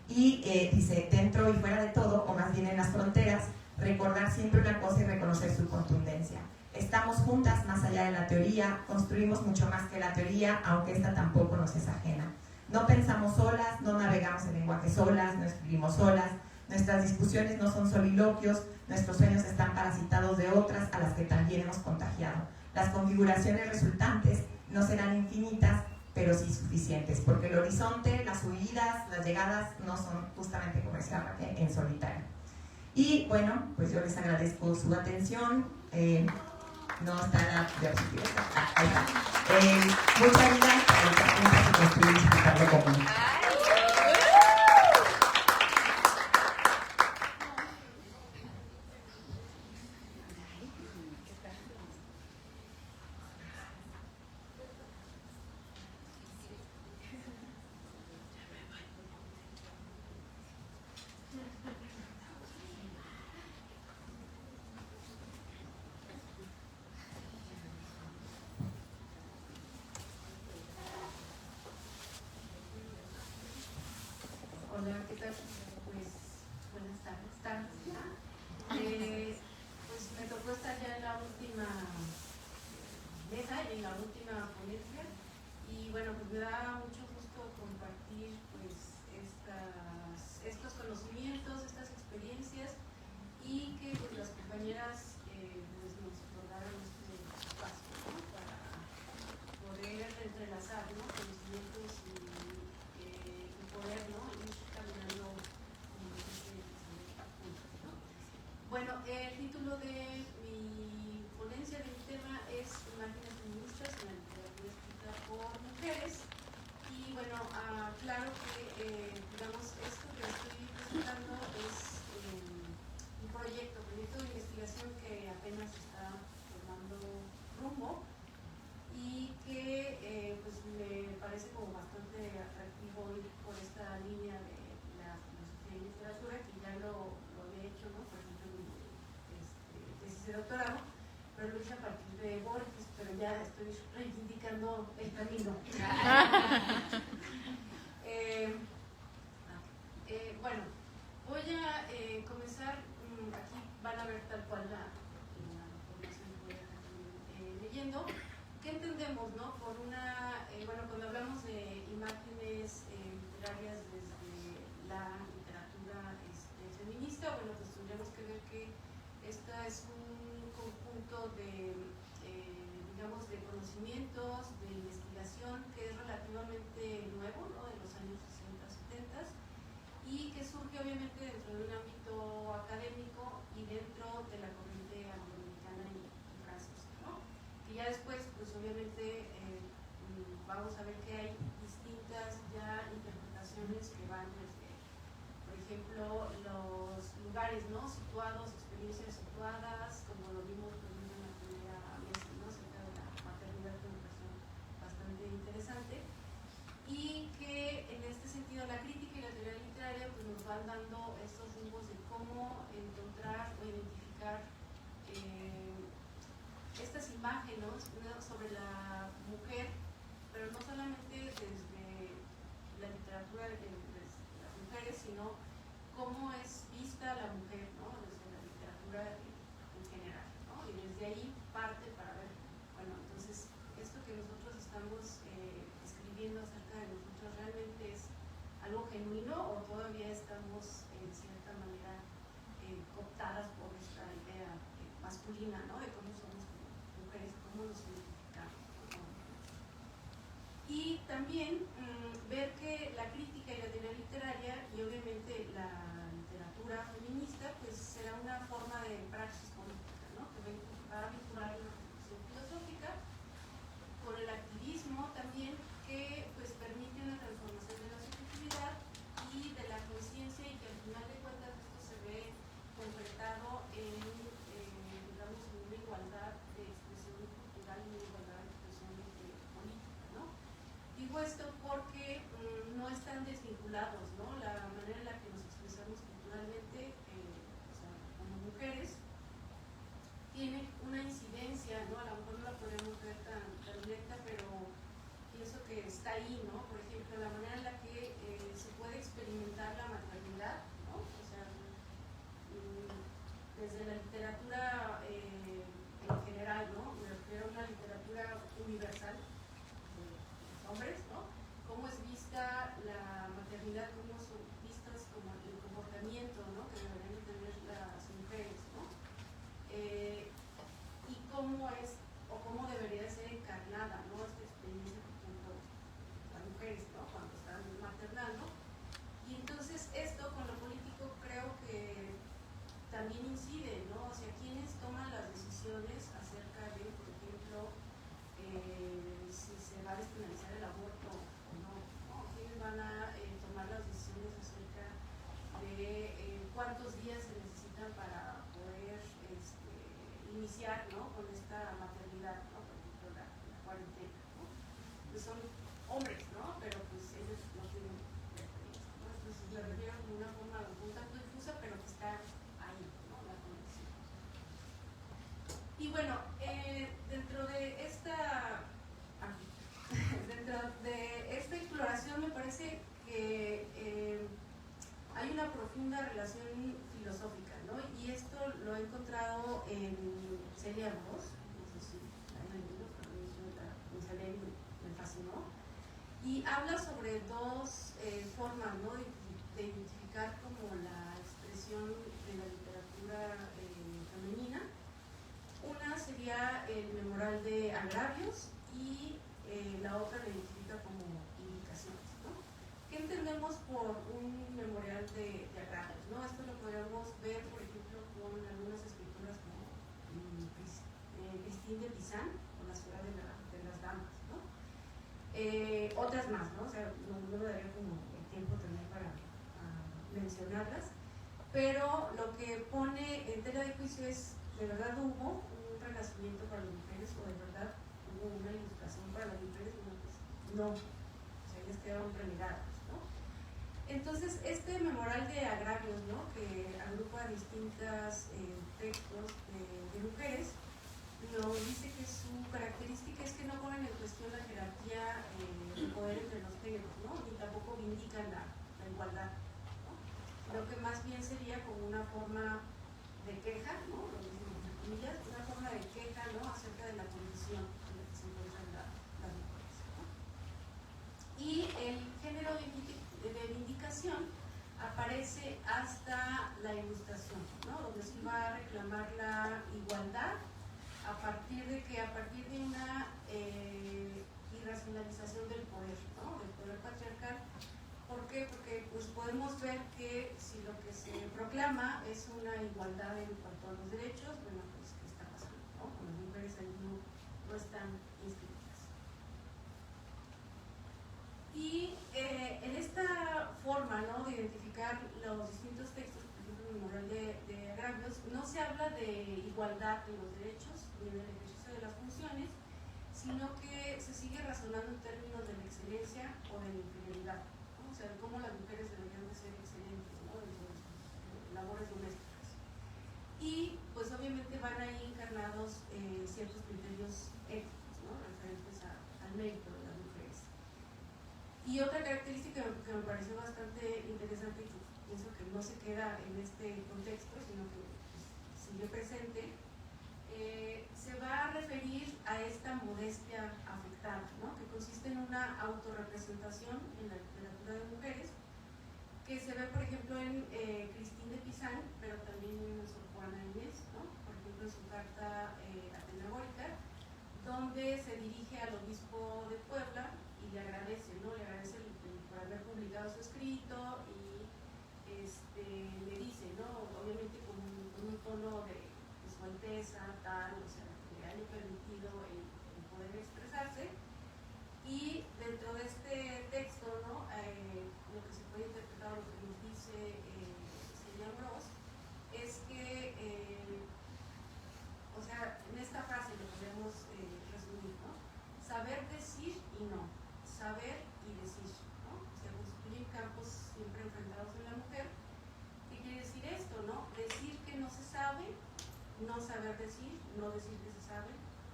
Y dice, dentro y fuera de todo, o más bien en las fronteras, recordar siempre una cosa y reconocer su contundencia. Estamos juntas más allá de la teoría, construimos mucho más que la teoría, aunque esta tampoco nos es ajena. No pensamos solas, no navegamos en lenguaje solas, no escribimos solas, nuestras discusiones no son soliloquios, nuestros sueños están parasitados de otras a las que también hemos contagiado. Las configuraciones resultantes no serán infinitas, pero sí suficientes, porque el horizonte, las huidas, las llegadas no son justamente como decía Raquel, en solitario. Y bueno, pues yo les agradezco su atención. No está la diapositiva. Ahí está. Muchas gracias por esta pregunta que construir y disfrutarlo común. Hola, ¿qué tal? Pues buenas tardes ya. Pues me tocó estar ya en la última mesa y en la última ponencia y bueno, pues me da mucho gusto compartir pues estos conocimientos, estas experiencias y que pues, las compañeras pues, nos otorgaron este espacio, ¿no? Para poder entrelazar, ¿no? Conocimientos y poder, ¿no? Ir caminando como ese punto, ¿no? Bueno, el título de mi ponencia, de mi tema es Imágenes feministas en la literatura escrita por mujeres. Y bueno, claro que, digamos, esto que estoy presentando es un proyecto de investigación que apenas está tomando rumbo y que pues me parece como bastante atractivo ir por esta línea de la filosofía y literatura, que ya lo había hecho, ¿no? Por ejemplo, en mi tesis de doctorado, pero lo hice a partir de Borges, pero ya estoy reivindicando el camino. Bueno, voy a comenzar, aquí van a ver tal cual la información que voy a estar leyendo. ¿Qué entendemos, no? Por una, bueno, cuando hablamos de imágenes literarias desde la literatura feminista, bueno, pues tendríamos que ver que esta es un conjunto de, digamos, de conocimientos, de investigación que es relativamente nuevo, ¿no? De los años 60, 70 y que surge obviamente dentro de un ámbito académico y dentro de la corriente angloamericana y francesa, ¿no? Y ya después, pues obviamente vamos a ver que hay distintas ya interpretaciones que van desde, por ejemplo, los lugares, ¿no? Situados, experiencias situadas, como lo vimos por ejemplo en la primera mesa, ¿no? Acerca de la maternidad, que me pareció bastante interesante, y que en este sentido la crítica y la teoría literaria pues nos van dando estos rumbos de cómo encontrar o identificar estas imágenes, ¿no? Sobre la mujer, pero no solamente desde la literatura de las mujeres, sino cómo es vista la mujer, ¿no? Desde la literatura en general, ¿no? Y desde ahí parte para ver, bueno, entonces esto que nosotros estamos escribiendo acerca de nosotros realmente es algo genuino o todavía estamos en cierta manera cooptadas por esta idea masculina, ¿no? De cómo somos mujeres, cómo nos identificamos, ¿no? Y también ver que la crítica y la teoría literaria y obviamente la literatura feminista pues será una forma de praxis política, ¿no? Que va a vincular la reflexión filosófica con el activismo también, que pues permite una transformación de la subjetividad y de la conciencia, y que al final de cuentas esto se ve concretado en, digamos, en una igualdad de expresión cultural y una igualdad de expresión política, ¿no? Digo esto porque no están desvinculados, ¿no? La manera en la que nos expresamos culturalmente, o sea, como mujeres, tiene una incidencia, ¿no? A lo mejor no la podemos ver tan directa, pero pienso que está ahí, ¿no? Por ejemplo, la manera en la que se puede experimentar la maternidad, ¿no? O sea, desde la literatura en general, ¿no? Me refiero a una literatura universal de los hombres, ¿no? Cómo es vista la maternidad, cómo son vistas como el comportamiento, ¿no? Que deberían tener las mujeres, ¿no? Y cómo es o cómo debería ser encarnada, ¿no? Esta experiencia, por ejemplo, las mujeres, ¿no? Cuando están maternando. Y entonces esto con lo político creo que también incide, ¿no? O sea, ¿quiénes toman las decisiones acerca de, por ejemplo, si se va a despenalizar el aborto o no, ¿no? ¿Quiénes van a tomar las decisiones acerca de cuántos días se necesitan para poder iniciar, ¿no? Con esta maternidad, ¿no? Por ejemplo, la cuarentena, ¿no? Pues son hombres, ¿no? Pero pues ellos no tienen experiencia, ¿no? Entonces me refiero como una forma un tanto difusa, pero que está ahí, ¿no? La conexión. Y bueno, dentro de esta exploración me parece que profunda relación filosófica, ¿no? Y esto lo he encontrado en Celia Ross, no sé si la han leído, pero a mí me fascinó, y habla sobre dos formas, ¿no? de identificar como la expresión de la literatura femenina. Una sería el memorial de agravios y la otra la identifica como indicaciones, ¿no? ¿Qué entendemos por un memorial de agravios, ¿no? Esto lo podríamos ver, por ejemplo, con algunas escrituras como Christine de Pizan, con la ciudad de las damas, ¿no? Otras más, ¿no? O sea, no me daría como el tiempo también para mencionarlas, pero lo que pone en tela de juicio es, ¿de verdad hubo un renacimiento para las mujeres o de verdad hubo una ilustración para las mujeres? Bueno, pues no, o sea, ellas quedaron relegadas, ¿no? Entonces, este memorial de agravios, ¿no? Que agrupa distintos textos de mujeres, nos dice que su característica es que no ponen en cuestión la jerarquía de poder entre los géneros, ¿no? Ni tampoco vindican la igualdad, ¿no? Lo que más bien sería como una forma de queja, ¿no? Lo mismo, entre comillas, una forma de queja, ¿no? Acerca de la condición en la que se encuentran las mujeres, ¿no? Y el género de vindicación aparece hasta la Ilustración, ¿no? Donde se va a reclamar la igualdad a partir de una irracionalización del poder, ¿no? Del poder patriarcal. ¿Por qué? Porque pues podemos ver que si lo que se proclama es una igualdad en cuanto a los derechos, bueno, pues ¿qué está pasando, no? Con las mujeres ahí no están inscritas. Y en esta forma, ¿no? De identificar los distintos textos, por ejemplo, el memorial de agravios, no se habla de igualdad en los derechos ni en el ejercicio de las funciones, sino que se sigue razonando en términos de la excelencia o de la inferioridad, ¿no? O sea, de cómo las mujeres deberían de ser excelentes, ¿no? En sus labores domésticas. Y pues obviamente van ahí encarnados ciertos criterios éticos, ¿no? Referentes al mérito de las mujeres. Y otra característica que me pareció bastante interesante y que pienso que no se queda en este contexto, sino que pues, sigue presente, se va a referir a esta modestia afectada, ¿no? Que consiste en una autorrepresentación en la literatura de mujeres, que se ve, por ejemplo, en Christine de Pizan, pero también en Sor Juana Inés, ¿no? Por ejemplo, en su carta atenagórica, donde se dirige al obispo de Puebla y le agradece, ¿no? Le agradece por haber publicado su escrito y le dice, ¿no? Obviamente con un tono de su alteza, tal, o sea, que le haya permitido el poder expresarse. Y dentro de este texto, ¿no? Lo que se puede interpretar, lo que nos dice Celia Ross, es que, o sea, en esta frase lo podemos resumir, ¿no? Saber decir y no, saber y decir, ¿no? Se constituyen campos siempre enfrentados en la mujer. ¿Qué quiere decir esto, no? Decir que no se sabe, no saber decir, no decir que se sabe,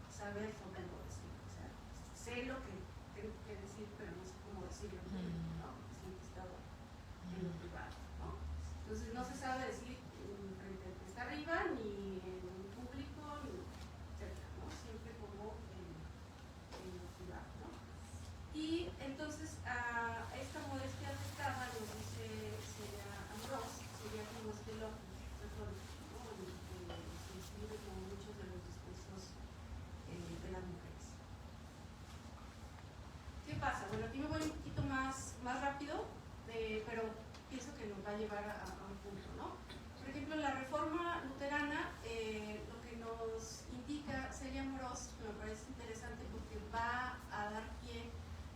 saber sobre no decir. O sea, sé lo que tengo que decir, pero no sé cómo decirlo, ¿no? Porque siempre he estado en lo privado, ¿no? Entonces no se sabe decir frente al que está arriba, ni en un público, ni etcétera, ¿no? Siempre como en lo privado, ¿no? Y entonces a esta modestia afectada, nos dice Celia Ross, sería como este lo retórico, ¿no? Se inscribe con muchos de los discursos de las mujeres. ¿Qué pasa? Bueno, aquí me voy un poquito más rápido, pero pienso que nos va a llevar a un punto, ¿no? Por ejemplo, la reforma luterana, lo que nos indica Celia Ross, que me parece interesante porque va a dar pie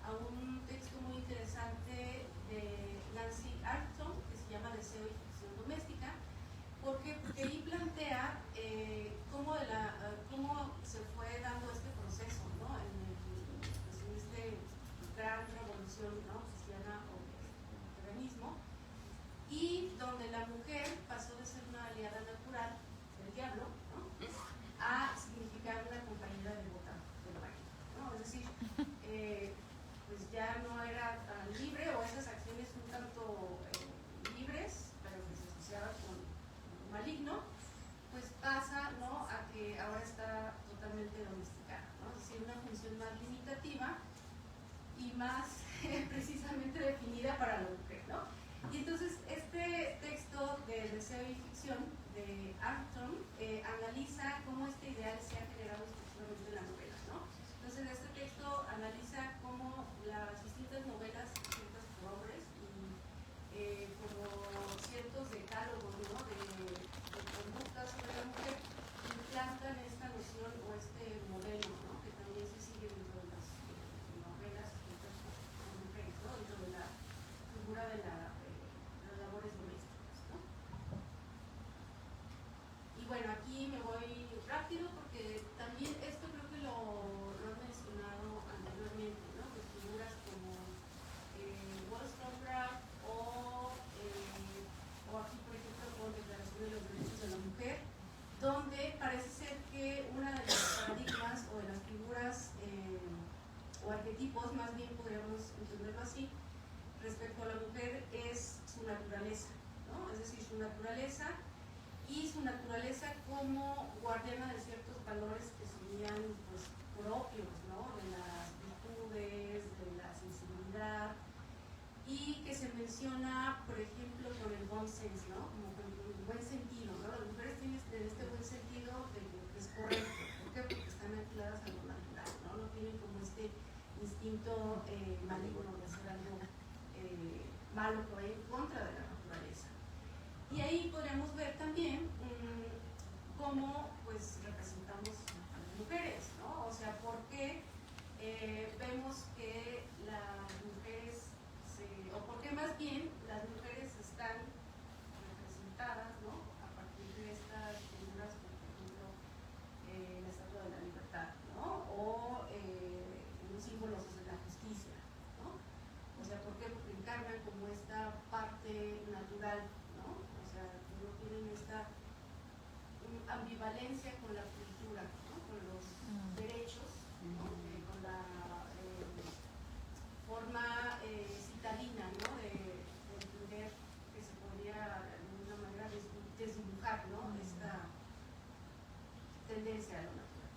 a un texto muy interesante de Nancy Armstrong, que se llama Deseo y ficción doméstica. ¿Por qué? Porque ahí plantea cómo se fue dando este proceso, ¿no? Pues en esta gran revolución, ¿no? Cristiana o del cristianismo, y donde más precisamente definida para la mujer, ¿no? Y entonces este texto de Deseo y Ficción de Armstrong analiza cómo este ideal se ha generado exclusivamente en la novela, ¿no? Entonces este texto analiza cómo las distintas novelas escritas por hombres y como ciertos decálogos, ¿no? de conductas sobre la mujer implantan esta noción o este modelo, ¿no? Que también se sigue dentro de las novelas escritas por mujeres, ¿no? Dentro de la figura de las labores domésticas, ¿no? Y bueno, aquí me voy rápido porque también esto creo que lo han mencionado anteriormente, ¿no? Pues figuras como Wollstonecraft o aquí, por ejemplo, con Declaración de los Derechos de la Mujer, donde parece ser que una de los paradigmas o de las figuras o arquetipos, más bien podríamos entenderlo así, respecto a la mujer es su naturaleza, ¿no? Es decir, su naturaleza y su naturaleza como guardiana de ciertos valores que serían pues propios, ¿no? De las virtudes, de la sensibilidad, y que se menciona, por ejemplo, con el bon sense, ¿no? Como con el buen sentido, ¿no? Las mujeres tienen este buen sentido de que es correcto. ¿Por qué? Porque están ancladas a lo natural, ¿no? No tienen como este instinto maligno de hacer algo malo que vaya en contra de la naturaleza. Y ahí podríamos ver también cómo pues representamos a las mujeres, ¿no? O sea, por qué vemos que las mujeres o por qué más bien las mujeres están representadas, ¿no? A partir de estas figuras, por ejemplo, la Estatua de la Libertad, ¿no? O los símbolos de la justicia, ¿no? O sea, ¿por qué? Porque encarnan como esta parte natural, ¿no? O sea, que no tienen esta ambivalencia con la cultura, ¿no? Con los derechos, ¿no? Con la forma citadina, ¿no? De entender que se podría de alguna manera desdibujar, ¿no? Esta tendencia a lo natural.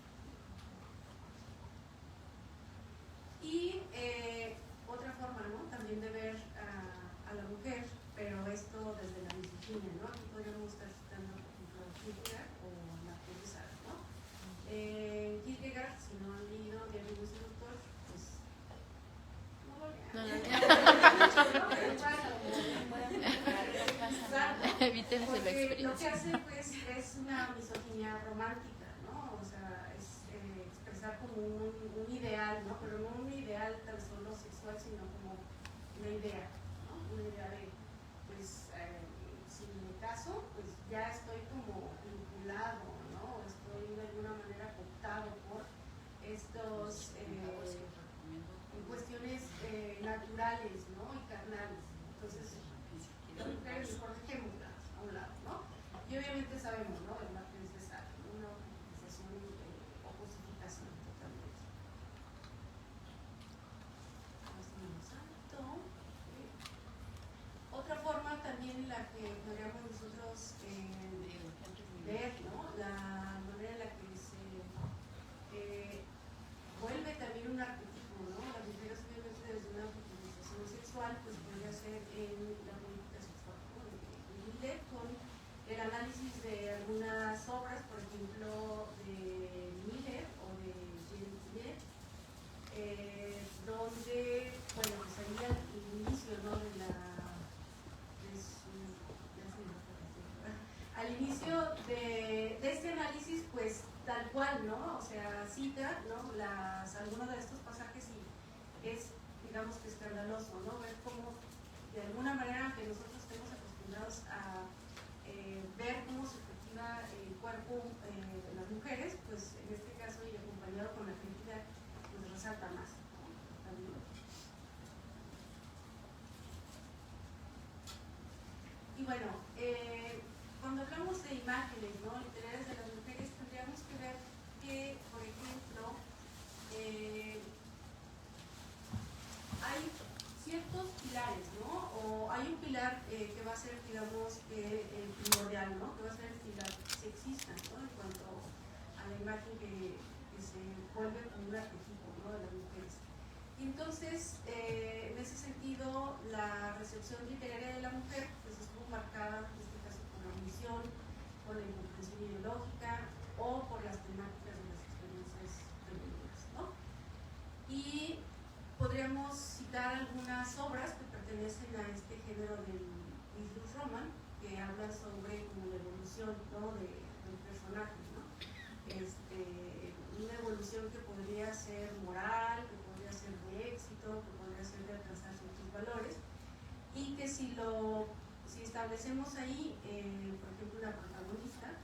Y otra forma, ¿no? También de ver a la mujer, pero esto desde la misoginia, ¿no? Aquí podríamos estar citando, por ejemplo, a Kierkegaard o Marqués de Sade, ¿no? Kierkegaard, si no han leído Diario de un Seductor, pues no lo lean. Evítense la Porque lo que experiencia. hace pues es una misoginia romántica, ¿no? O sea, es expresar como un ideal, ¿no? Pero no un ideal tan solo sexual, sino como una idea, ¿no? Una idea de, pues, si me caso, pues ya estoy como vinculado, ¿no? Estoy de alguna manera cooptado por estos cuestiones naturales, ¿no? Y carnales. Entonces, las mujeres mejor dejémoslas a un lado, ¿no? Y obviamente sabemos, ¿no? El Marqués de Sade, una organización o cosificación totalmente. Otra forma también en la que podríamos nosotros ver, ¿no? La manera en la que se vuelve también un arquetipo, ¿no? Las mujeres obviamente desde una utilización sexual, pues podría ser en la política sexual, ¿no? De Miller, con el análisis de algunas obras, por ejemplo, de Miller o de Jane Miller, donde, bueno, pues sería el inicio, ¿no? Al inicio de este análisis, pues tal cual, ¿no? O sea, cita, ¿no? Algunos de estos pasajes y es, digamos que escandaloso, ¿no? Ver cómo, de alguna manera, que nosotros estemos acostumbrados a ver cómo se efectiva el cuerpo de las mujeres, pues en este caso y acompañado con la crítica, pues resalta más, ¿no? También. Y bueno, cuando hablamos de imágenes, ¿no? Literarias de las mujeres, tendríamos que ver que, por ejemplo, hay ciertos pilares, ¿no? O hay un pilar que va a ser, digamos, el primordial, ¿no? Que va a ser el pilar sexista, ¿no? En cuanto a la imagen que se vuelve como un arquetipo, ¿no? De las mujeres. Y entonces, psicológica o por las temáticas de las experiencias femeninas, ¿no? Y podríamos citar algunas obras que pertenecen a este género del Isdrus Roman, que hablan sobre como la evolución, ¿no?, del personaje, ¿no? Una evolución que podría ser moral, que podría ser de éxito, que podría ser de alcanzar ciertos valores, y que si establecemos ahí, por ejemplo, una protagonista,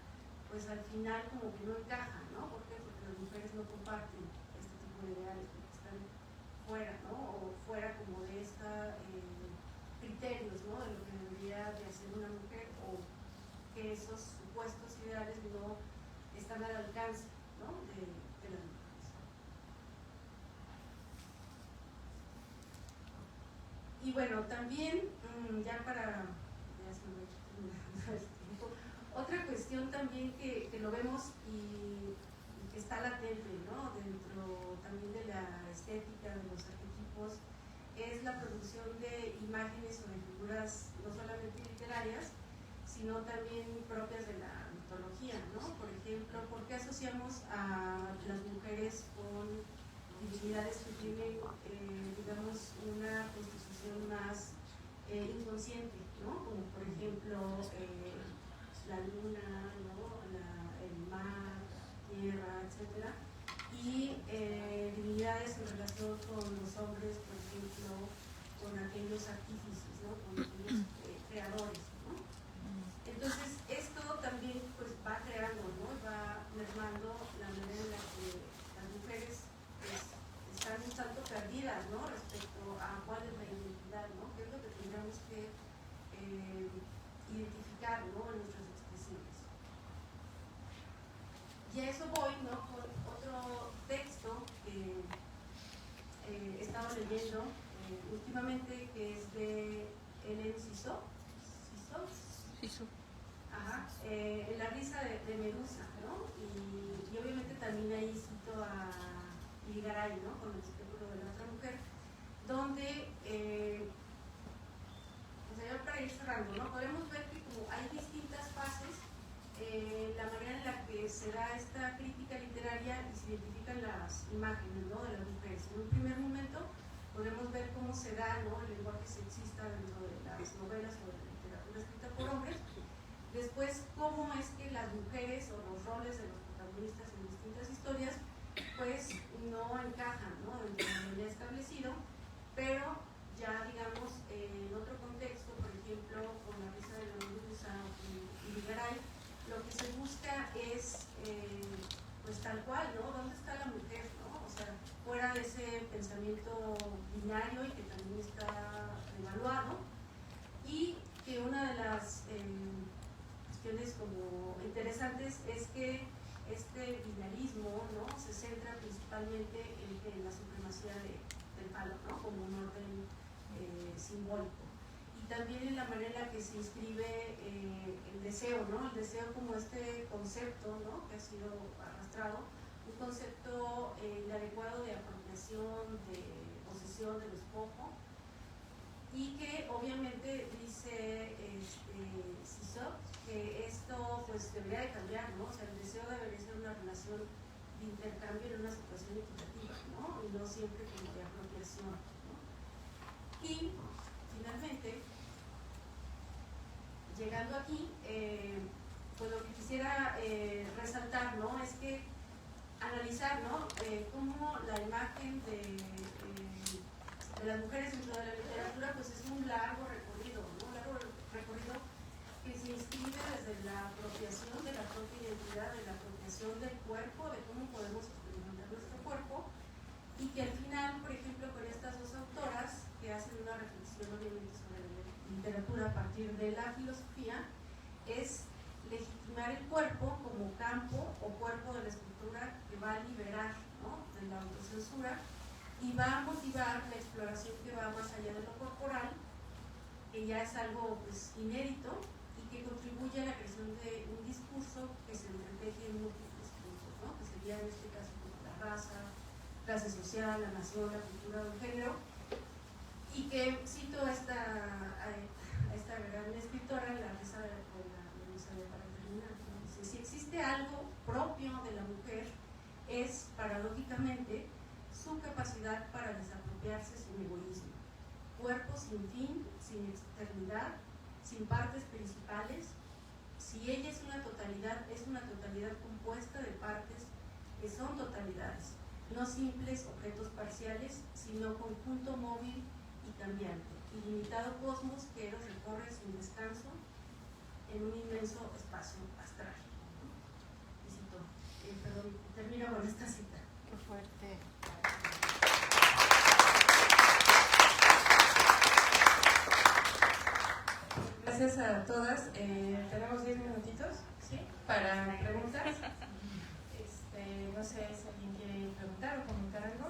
pues al final como que no encaja, ¿no? ¿Por qué? Porque las mujeres no comparten este tipo de ideales, porque están fuera, ¿no? O fuera como de estos criterios, ¿no? De lo que debería de hacer una mujer, o que esos supuestos ideales no están al alcance, ¿no?, de las mujeres. Y bueno, también, ya se me va el tiempo, otra cuestión también que lo vemos y que está latente, ¿no?, dentro también de la estética, de los arquetipos, es la producción de imágenes o de figuras no solamente literarias, sino también propias de la mitología, ¿no? Por ejemplo, ¿por qué asociamos a las mujeres con divinidades que tienen, digamos, una constitución más inconsciente, ¿no? Como por ejemplo la luna, ¿no?, el mar, la tierra, etc. Y divinidades en relación con los hombres, por ejemplo, con aquellos artífices, ¿no?, con aquellos creadores, ¿no? Entonces, esto también pues va creando, ¿no?, va mermando la manera en la que las mujeres pues, están un tanto perdidas, ¿no?, respecto a cuál es la identidad, ¿no?, qué es lo que tendríamos que identificar, ¿no?, en nuestras expresiones. Y a eso voy, ¿no?, con otro texto que he estado leyendo últimamente, que es de Hélène Cixous. Ajá, La risa de Medusa, ¿no? Y obviamente también ahí cito a Irigaray, ¿no?, con el espectáculo de la otra mujer, donde, ya para ir cerrando, ¿no?, podemos ver que como hay distintas fases, la manera en la que se da esta crítica literaria y se identifican las imágenes, ¿no?, de las mujeres. En un primer momento podemos ver cómo se da, ¿no?, el lenguaje sexista dentro de las novelas o de la literatura escrita por hombres. Después, cómo es que las mujeres o los roles de los protagonistas en distintas historias pues no encajan, ¿no?, dentro de lo ya establecido, pero ya digamos en otro contexto, por ejemplo con La risa de la Medusa y Irigaray, lo que se busca es pues tal cual, ¿no?, ¿dónde está la mujer?, ¿no? O sea, fuera de ese pensamiento binario y que también está evaluado, y que una de las cuestiones como interesantes es que este binarismo, ¿no?, se centra principalmente en la supremacía del falo, ¿no?, como un orden simbólico, y también en la manera en la que se inscribe el deseo, ¿no?, el deseo como este concepto, ¿no?, que ha sido arrastrado, un concepto inadecuado de apropiación, de posesión, de despojo, y que obviamente dice Cixous que esto pues debería de cambiar, ¿no? O sea, el deseo debería ser una relación de intercambio en una situación equitativa, ¿no?, y no siempre como de apropiación, ¿no? Y finalmente, llegando aquí, pues lo que quisiera resaltar, ¿no?, es que analizar, ¿no?, cómo la imagen de las mujeres dentro de la literatura pues es un largo recorrido, ¿no?, un largo recorrido que se inscribe desde la apropiación de la propia identidad, de la apropiación del cuerpo, de cómo podemos experimentar nuestro cuerpo, y que al final, por ejemplo, con estas dos autoras que hacen una reflexión obviamente sobre la literatura a partir de la filosofía, es legitimar el cuerpo como campo o cuerpo de la escritura que va a liberar, ¿no?, de la autocensura, y va a motivar la exploración que va más allá de lo corporal, que ya es algo pues inédito y que contribuye a la creación de un discurso que se entreteje en múltiples puntos, ¿no?, que sería en este caso como la raza, clase social, la nación, la cultura o el género, y que cito a esta gran escritora, La risa de la Medusa, para terminar, ¿no? Dice: si existe algo es, paradójicamente, su capacidad para desapropiarse sin egoísmo. Cuerpo sin fin, sin externidad, sin partes principales. Si ella es una totalidad compuesta de partes que son totalidades, no simples objetos parciales, sino conjunto móvil y cambiante, ilimitado cosmos que Eros recorre sin descanso en un inmenso espacio astral. Y cito, termino con esta cita. Qué fuerte. Gracias a todas. Tenemos 10 minutitos, ¿sí? Para preguntas. No sé si alguien quiere preguntar o comentar algo.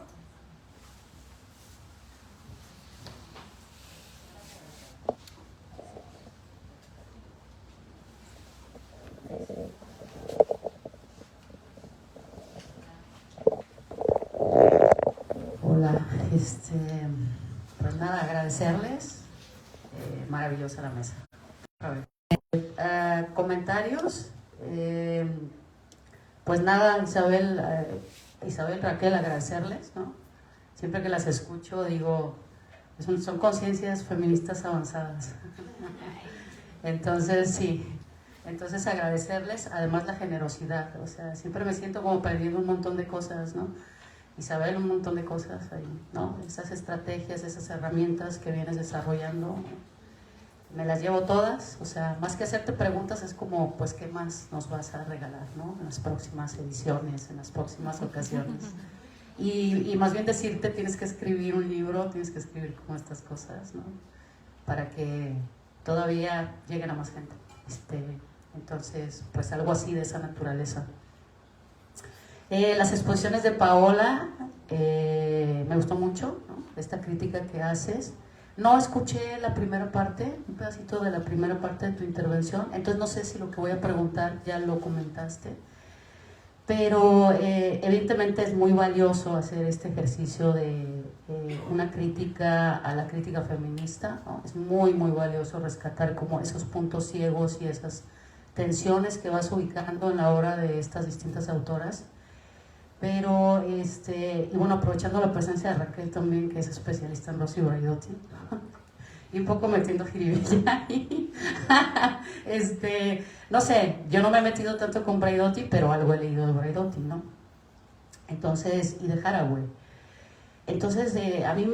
Hola, pues nada, agradecerles. Maravillosa la mesa. Comentarios. Pues nada, Isabel, Raquel, agradecerles, ¿no? Siempre que las escucho digo, son conciencias feministas avanzadas. Entonces, sí. Entonces, agradecerles, además la generosidad. O sea, siempre me siento como perdiendo un montón de cosas, ¿no? Isabel, un montón de cosas ahí, ¿no? Esas estrategias, esas herramientas que vienes desarrollando, me las llevo todas. O sea, más que hacerte preguntas es como, pues, ¿qué más nos vas a regalar, ¿no? En las próximas ediciones, en las próximas ocasiones. Y más bien decirte, tienes que escribir un libro, tienes que escribir como estas cosas, ¿no? Para que todavía lleguen a más gente. Entonces, pues algo así de esa naturaleza. Las exposiciones de Paola me gustó mucho, ¿no? Esta crítica que haces. No escuché la primera parte, un pedacito de la primera parte de tu intervención, entonces no sé si lo que voy a preguntar ya lo comentaste, pero evidentemente es muy valioso hacer este ejercicio de una crítica a la crítica feminista, ¿no? Es muy, muy valioso rescatar como esos puntos ciegos y esas tensiones que vas ubicando en la obra de estas distintas autoras. Pero, y bueno, aprovechando la presencia de Raquel también, que es especialista en Rosy Braidotti, y un poco metiendo jiribilla ahí. No sé, yo no me he metido tanto con Braidotti, pero algo he leído de Braidotti, ¿no? Entonces, y de Haraway. Entonces, a mí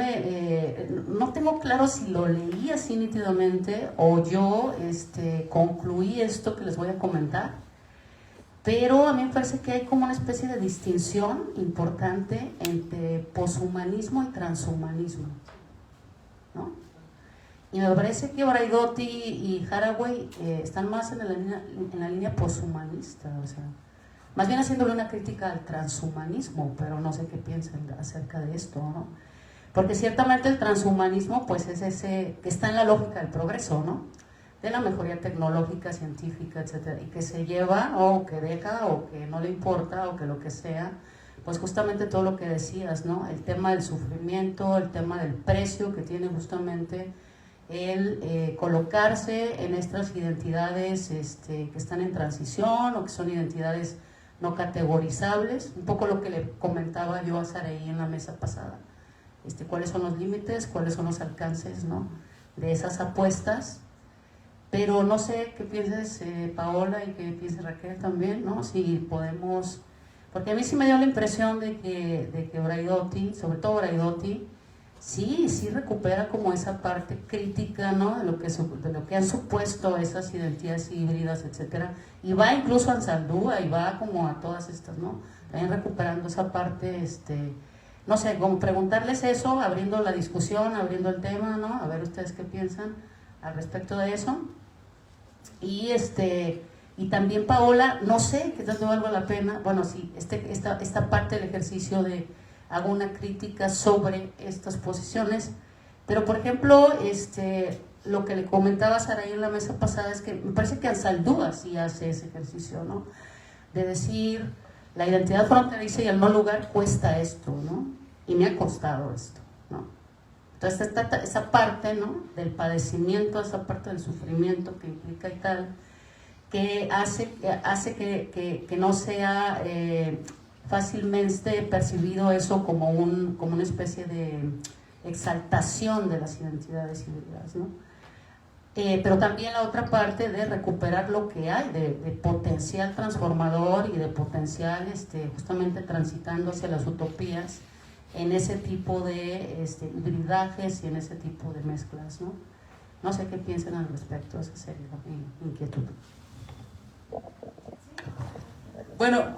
no tengo claro si lo leí así nítidamente o yo concluí esto que les voy a comentar. Pero a mí me parece que hay como una especie de distinción importante entre poshumanismo y transhumanismo, ¿no? Y me parece que Braidotti y Haraway están más en la línea poshumanista, o sea, más bien haciéndole una crítica al transhumanismo, pero no sé qué piensan acerca de esto, ¿no? Porque ciertamente el transhumanismo pues es ese que está en la lógica del progreso, ¿no? De la mejoría tecnológica, científica, etcétera, y que se lleva, o que deja, o que no le importa, o que lo que sea, pues justamente todo lo que decías, ¿no? El tema del sufrimiento, el tema del precio que tiene justamente el colocarse en estas identidades que están en transición, o que son identidades no categorizables, un poco lo que le comentaba yo a Saraí en la mesa pasada, cuáles son los límites, cuáles son los alcances, ¿no? De esas apuestas. Pero no sé qué pienses Paola y qué piense Raquel también, ¿no? Si podemos, porque a mí sí me dio la impresión de que Braidotti, sobre todo Braidotti, sí recupera como esa parte crítica, ¿no? De lo que han supuesto esas identidades híbridas, etcétera, y va incluso a Ansaldúa y va como a todas estas, ¿no? También recuperando esa parte, no sé, como preguntarles eso, abriendo la discusión, abriendo el tema, ¿no? A ver ustedes qué piensan al respecto de eso. Y también Paola, no sé qué tanto valga la pena, bueno, sí, esta parte del ejercicio de hago una crítica sobre estas posiciones, pero por ejemplo, lo que le comentaba a Saraí en la mesa pasada es que me parece que Ansaldúa sí hace ese ejercicio, ¿no? De decir, la identidad fronteriza y el no lugar cuesta esto, ¿no? Y me ha costado esto, ¿no? Entonces esa parte, ¿no? Del padecimiento, esa parte del sufrimiento que implica y tal, que hace que no sea fácilmente percibido eso como una especie de exaltación de las identidades híbridas, ¿no? Pero también la otra parte de recuperar lo que hay de potencial transformador y de potencial justamente transitando hacia las utopías en ese tipo de hibridajes y en ese tipo de mezclas, ¿no? No sé qué piensan al respecto, esa sería mi inquietud. Bueno,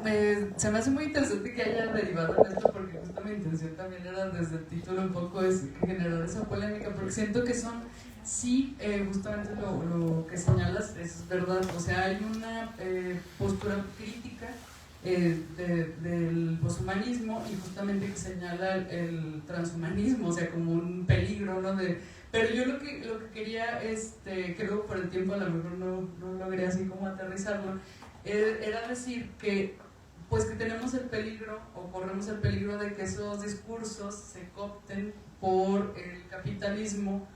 se me hace muy interesante que haya derivado en esto, porque justo mi intención también era desde el título un poco es generar esa polémica, porque siento que son, sí, justamente lo que señalas es verdad, o sea, hay una postura crítica del poshumanismo y justamente que señala el transhumanismo, o sea, como un peligro, ¿no? Pero yo lo que quería, que luego por el tiempo a lo mejor no logré así como aterrizarlo, era decir que pues que tenemos el peligro o corremos el peligro de que esos discursos se coopten por el capitalismo,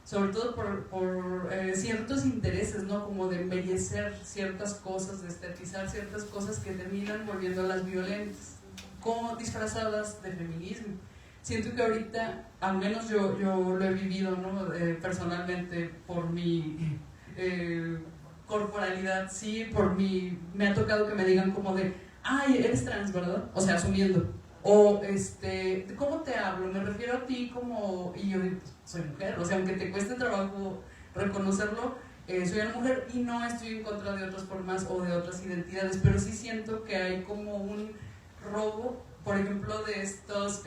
sobre todo por ciertos intereses, ¿no? Como de embellecer ciertas cosas, de estetizar ciertas cosas que terminan volviéndolas violentas, como disfrazadas de feminismo. Siento que ahorita, al menos yo lo he vivido, ¿no? Personalmente, por mi corporalidad, sí, me ha tocado que me digan como de, ay, eres trans, ¿verdad? O sea, asumiendo. O, ¿cómo te hablo? Me refiero a ti como, y yo digo, pues, soy mujer, o sea, aunque te cueste trabajo reconocerlo, soy una mujer y no estoy en contra de otras formas o de otras identidades, pero sí siento que hay como un robo, por ejemplo, de estas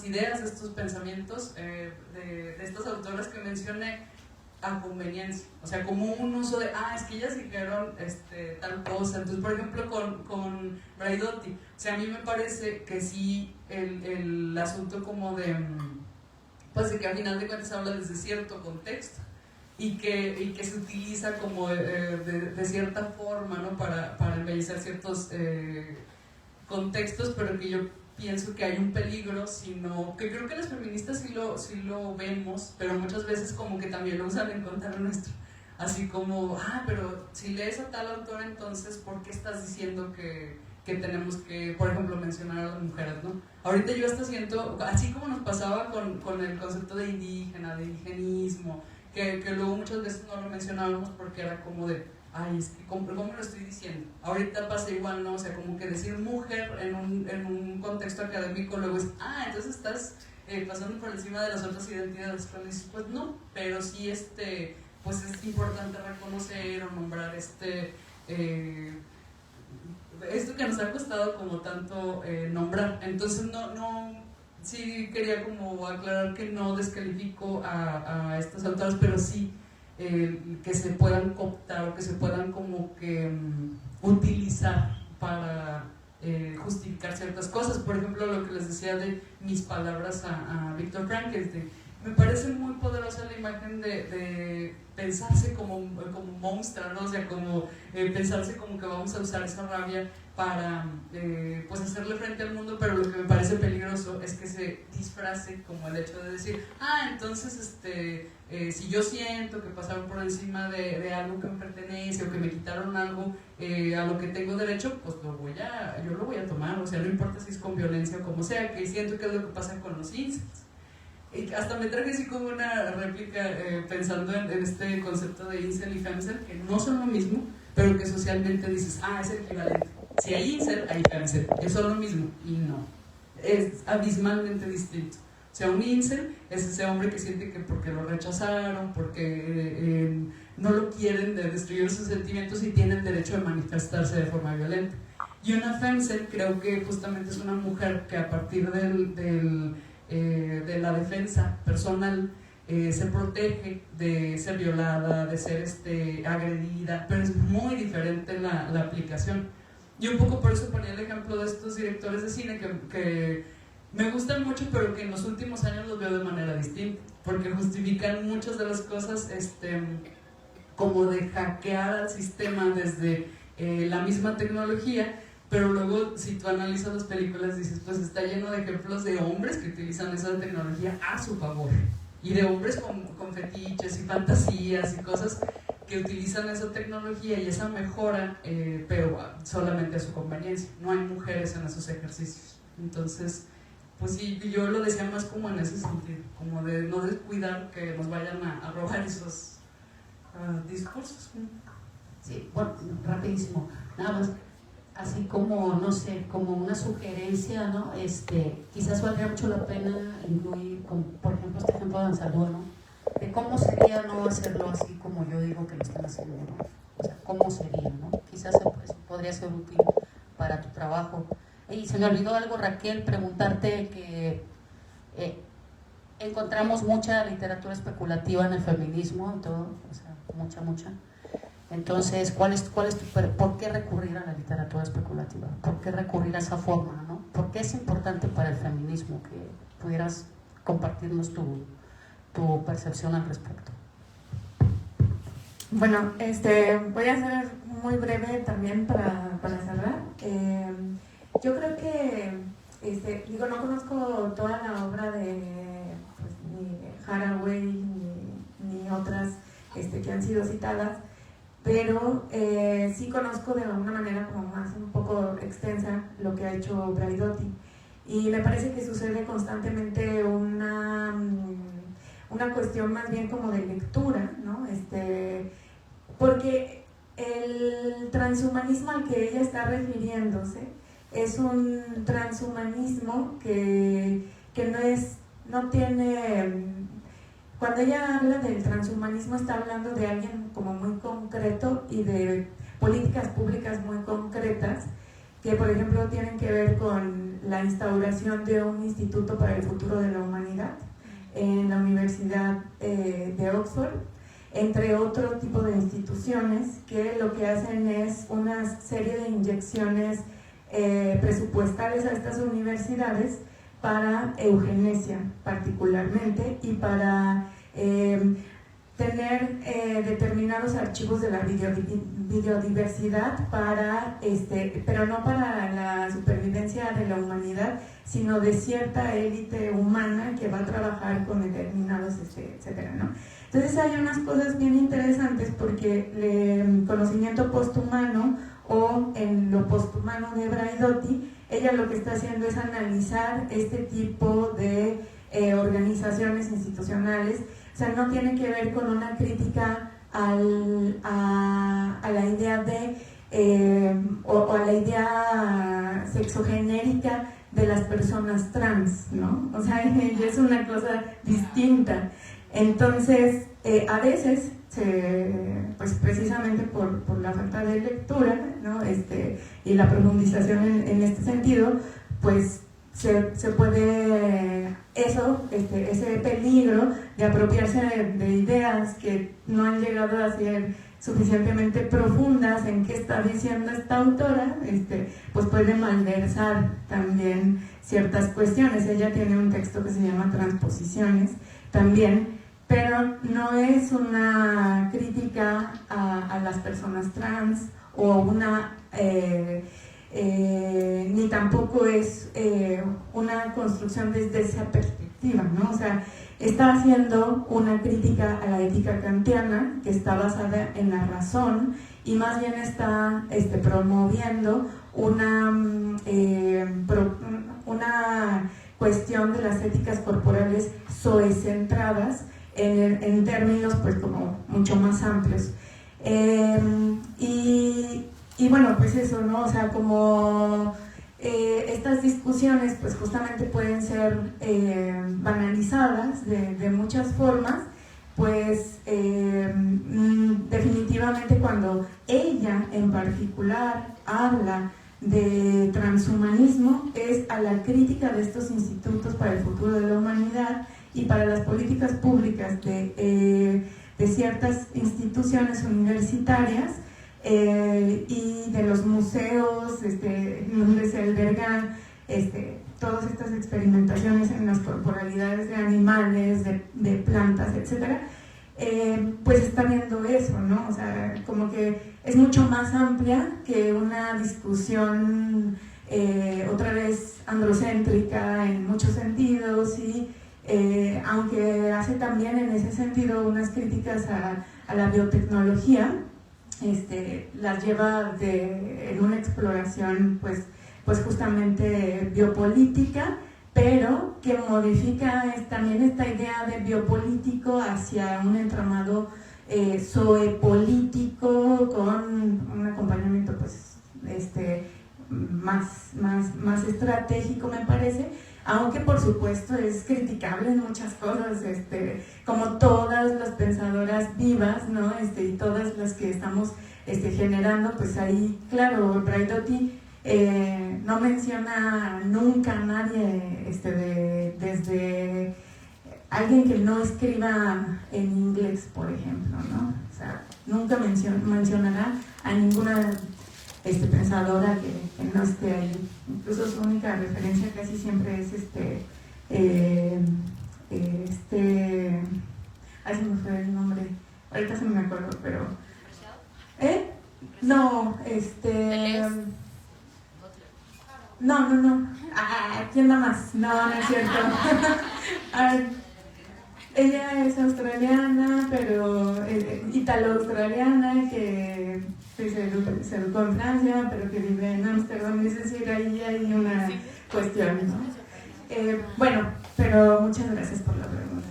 ideas, de estos pensamientos, de estas autoras que mencioné, a conveniencia, o sea, como un uso de, es que ellas dijeron tal cosa. Entonces, por ejemplo, con Braidotti, o sea, a mí me parece que sí, el asunto como de, pues de que al final de cuentas habla desde cierto contexto y que se utiliza como de cierta forma, ¿no? Para embellecer ciertos contextos, pero que yo pienso que hay un peligro, sino que creo que las feministas sí lo vemos, pero muchas veces como que también lo usan en contra nuestro, así como, pero si lees a tal autor, entonces ¿por qué estás diciendo que tenemos que, por ejemplo, mencionar a las mujeres, ¿no? Ahorita yo hasta siento, así como nos pasaba con el concepto de indígena, de indigenismo, que luego muchas veces no lo mencionábamos porque era como de, es que ¿cómo lo estoy diciendo? Ahorita pasa igual, ¿no? O sea, como que decir mujer en un contexto académico luego es, entonces estás pasando por encima de las otras identidades. Cuando dices, pues no, pero sí pues es importante reconocer o nombrar esto que nos ha costado como tanto nombrar. Entonces sí quería como aclarar que no descalifico a estas autoras, pero sí que se puedan cooptar o que se puedan como que utilizar para justificar ciertas cosas. Por ejemplo, lo que les decía de mis palabras a Viktor Frankl, me parece muy poderosa la imagen de pensarse como monstrua, ¿no? O sea, como pensarse como que vamos a usar esa rabia para pues hacerle frente al mundo, pero lo que me parece peligroso es que se disfrace como el hecho de decir, entonces si yo siento que pasaron por encima de algo que me pertenece o que me quitaron algo a lo que tengo derecho, pues yo lo voy a tomar, o sea, no importa si es con violencia o como sea, que siento que es lo que pasa con los incels. Y hasta me traje así como una réplica pensando en este concepto de incel y femcel, que no son lo mismo, pero que socialmente dices, es el equivalente. Si hay incel, hay femcel, es lo mismo, y no, es abismalmente distinto. O sea, un incel es ese hombre que siente que porque lo rechazaron, porque no lo quieren, de destruir sus sentimientos y tienen derecho de manifestarse de forma violenta. Y una femcel creo que justamente es una mujer que a partir de la defensa personal se protege de ser violada, de ser agredida, pero es muy diferente la aplicación. Y un poco por eso ponía el ejemplo de estos directores de cine que me gustan mucho, pero que en los últimos años los veo de manera distinta, porque justifican muchas de las cosas como de hackear al sistema desde la misma tecnología, pero luego si tú analizas las películas dices, pues está lleno de ejemplos de hombres que utilizan esa tecnología a su favor, y de hombres con fetiches y fantasías y cosas que utilizan esa tecnología y esa mejora, pero solamente a su conveniencia. No hay mujeres en esos ejercicios. Entonces, pues sí, yo lo decía más como en ese sentido, como de no descuidar que nos vayan a robar esos discursos. Sí, bueno, rapidísimo, nada más, así como, no sé, como una sugerencia, ¿no? Quizás valdría mucho la pena incluir, como, por ejemplo, este ejemplo de Ansalúa, ¿no? De cómo sería no hacerlo así como yo digo que lo están haciendo, ¿no? O sea, cómo sería, ¿no? Quizás eso podría ser útil para tu trabajo. Y se me olvidó algo, Raquel, preguntarte que encontramos mucha literatura especulativa en el feminismo y todo, o sea, mucha. Entonces, ¿por qué recurrir a la literatura especulativa? ¿Por qué recurrir a esa forma, ¿no? ¿Por qué es importante para el feminismo? Que pudieras compartirnos tu percepción al respecto. Bueno, voy a ser muy breve también para cerrar. Yo creo que, no conozco toda la obra de ni de Haraway ni otras que han sido citadas, pero sí conozco de alguna manera como más un poco extensa lo que ha hecho Braidotti, y me parece que sucede constantemente una cuestión más bien como de lectura, ¿no? Porque el transhumanismo al que ella está refiriéndose es un transhumanismo que no tiene. Cuando ella habla del transhumanismo está hablando de alguien como muy concreto y de políticas públicas muy concretas que, por ejemplo, tienen que ver con la instauración de un instituto para el futuro de la humanidad en la Universidad de Oxford, entre otro tipo de instituciones que lo que hacen es una serie de inyecciones presupuestales a estas universidades para eugenesia particularmente y para tener determinados archivos de la biodiversidad pero no para la supervivencia de la humanidad, sino de cierta élite humana que va a trabajar con determinados, etcétera, ¿no? Entonces hay unas cosas bien interesantes porque el conocimiento posthumano o en lo posthumano de Braidotti, ella lo que está haciendo es analizar este tipo de organizaciones institucionales. O sea, no tiene que ver con una crítica a la idea o a la idea sexogenérica de las personas trans, ¿no? O sea, es una cosa distinta. Entonces, a veces, pues precisamente por la falta de lectura, ¿no? Y la profundización en este sentido, pues se puede ese peligro de apropiarse de ideas que no han llegado a ser suficientemente profundas en qué está diciendo esta autora, pues puede malversar también ciertas cuestiones. Ella tiene un texto que se llama Transposiciones también, pero no es una crítica a las personas trans o ni tampoco es una construcción desde esa perspectiva, ¿no? O sea, está haciendo una crítica a la ética kantiana que está basada en la razón y más bien está promoviendo una cuestión de las éticas corporales zoecentradas en términos pues como mucho más amplios. Y bueno, pues eso, ¿no? O sea, como estas discusiones pues justamente pueden ser banalizadas de muchas formas, pues definitivamente cuando ella en particular habla de transhumanismo es a la crítica de estos institutos para el futuro de la humanidad y para las políticas públicas de ciertas instituciones universitarias y de los museos donde se albergan todas estas experimentaciones en las corporalidades de animales, de plantas, etcétera, pues está viendo eso, ¿no? O sea, como que es mucho más amplia que una discusión otra vez androcéntrica en muchos sentidos y aunque hace también en ese sentido unas críticas la biotecnología, las lleva en una exploración pues justamente biopolítica, pero que modifica también esta idea de biopolítico hacia un entramado zoopolítico con un acompañamiento pues más estratégico, me parece, aunque por supuesto es criticable en muchas cosas, como todas las pensadoras vivas, ¿no? Y todas las que estamos generando, pues ahí, claro, Braidotti no menciona nunca a nadie desde alguien que no escriba en inglés, por ejemplo, ¿no? O sea, nunca mencionará a ninguna pensadora que no esté ahí. Incluso su única referencia casi siempre es ay, se me fue el nombre, ahorita se me acuerdo, pero no, no, ¿quién da más? No es cierto. Ella es australiana, pero italo-australiana, que se educó en Francia, pero que vive en Ámsterdam, es decir, ahí hay una cuestión, ¿no? Bueno, pero muchas gracias por la pregunta.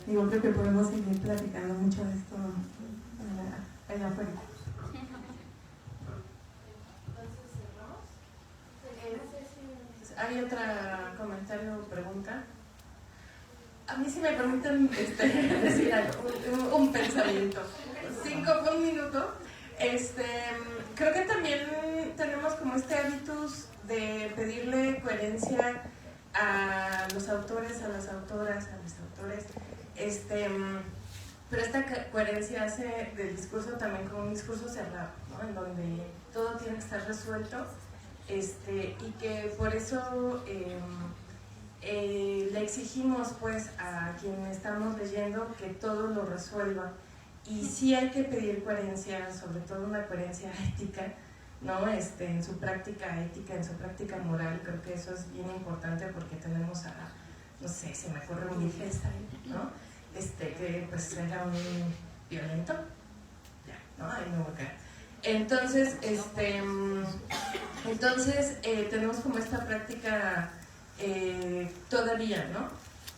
Digo, creo que podemos seguir platicando mucho de esto allá afuera. ¿Hay otro comentario o pregunta? A mí si me permiten decir algo, un pensamiento. 1 minuto. Creo que también tenemos como hábitus de pedirle coherencia a los autores, a las autoras, a los autores. Pero esta coherencia hace del discurso también como un discurso cerrado, ¿no? En donde todo tiene que estar resuelto. Y que por eso le exigimos pues a quien estamos leyendo que todo lo resuelva, y sí hay que pedir coherencia, sobre todo una coherencia ética, ¿no? En su práctica ética, en su práctica moral. Creo que eso es bien importante porque tenemos no sé, se me ocurre un Wittgenstein, ¿no? Que pues era un violento, ya, ¿no? Ahí me voy a quedar. Entonces, tenemos como esta práctica todavía, ¿no?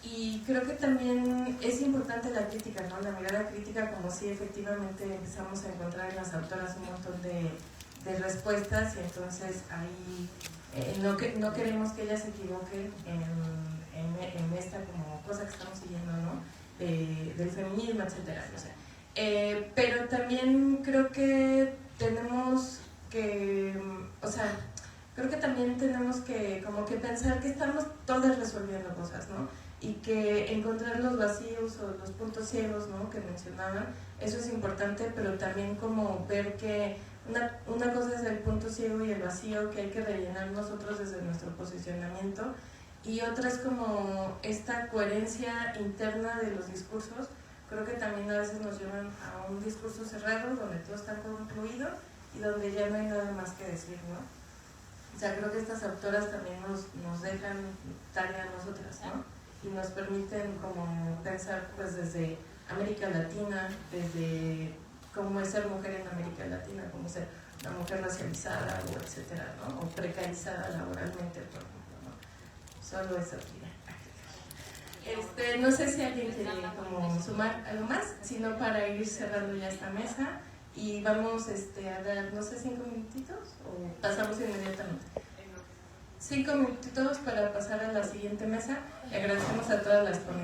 Y creo que también es importante la crítica, ¿no? La mirada crítica, como si efectivamente empezamos a encontrar en las autoras un montón de respuestas, y entonces ahí no queremos que ellas se equivoquen en esta como cosa que estamos siguiendo, ¿no? Del feminismo, etcétera, no sé. Pero también creo que tenemos que, creo que también tenemos que como que pensar que estamos todas resolviendo cosas, ¿no? Y que encontrar los vacíos o los puntos ciegos, ¿no? Que mencionaban, eso es importante, pero también como ver que una cosa es el punto ciego y el vacío que hay que rellenar nosotros desde nuestro posicionamiento, y otra es como esta coherencia interna de los discursos. Creo que también a veces nos llevan a un discurso cerrado donde todo está concluido y donde ya no hay nada más que decir, ¿no? O sea, creo que estas autoras también nos dejan tarea a nosotras, ¿no? Y nos permiten como pensar pues desde América Latina, desde cómo es ser mujer en América Latina, cómo ser una mujer racializada o etcétera, ¿no? O precarizada laboralmente, por ejemplo, ¿no? Solo eso quería. No sé si alguien quiere como sumar algo más, sino para ir cerrando ya esta mesa, y vamos a dar, no sé, 5 minutitos o pasamos inmediatamente. 5 minutitos para pasar a la siguiente mesa. Le agradecemos a todas las ponentes.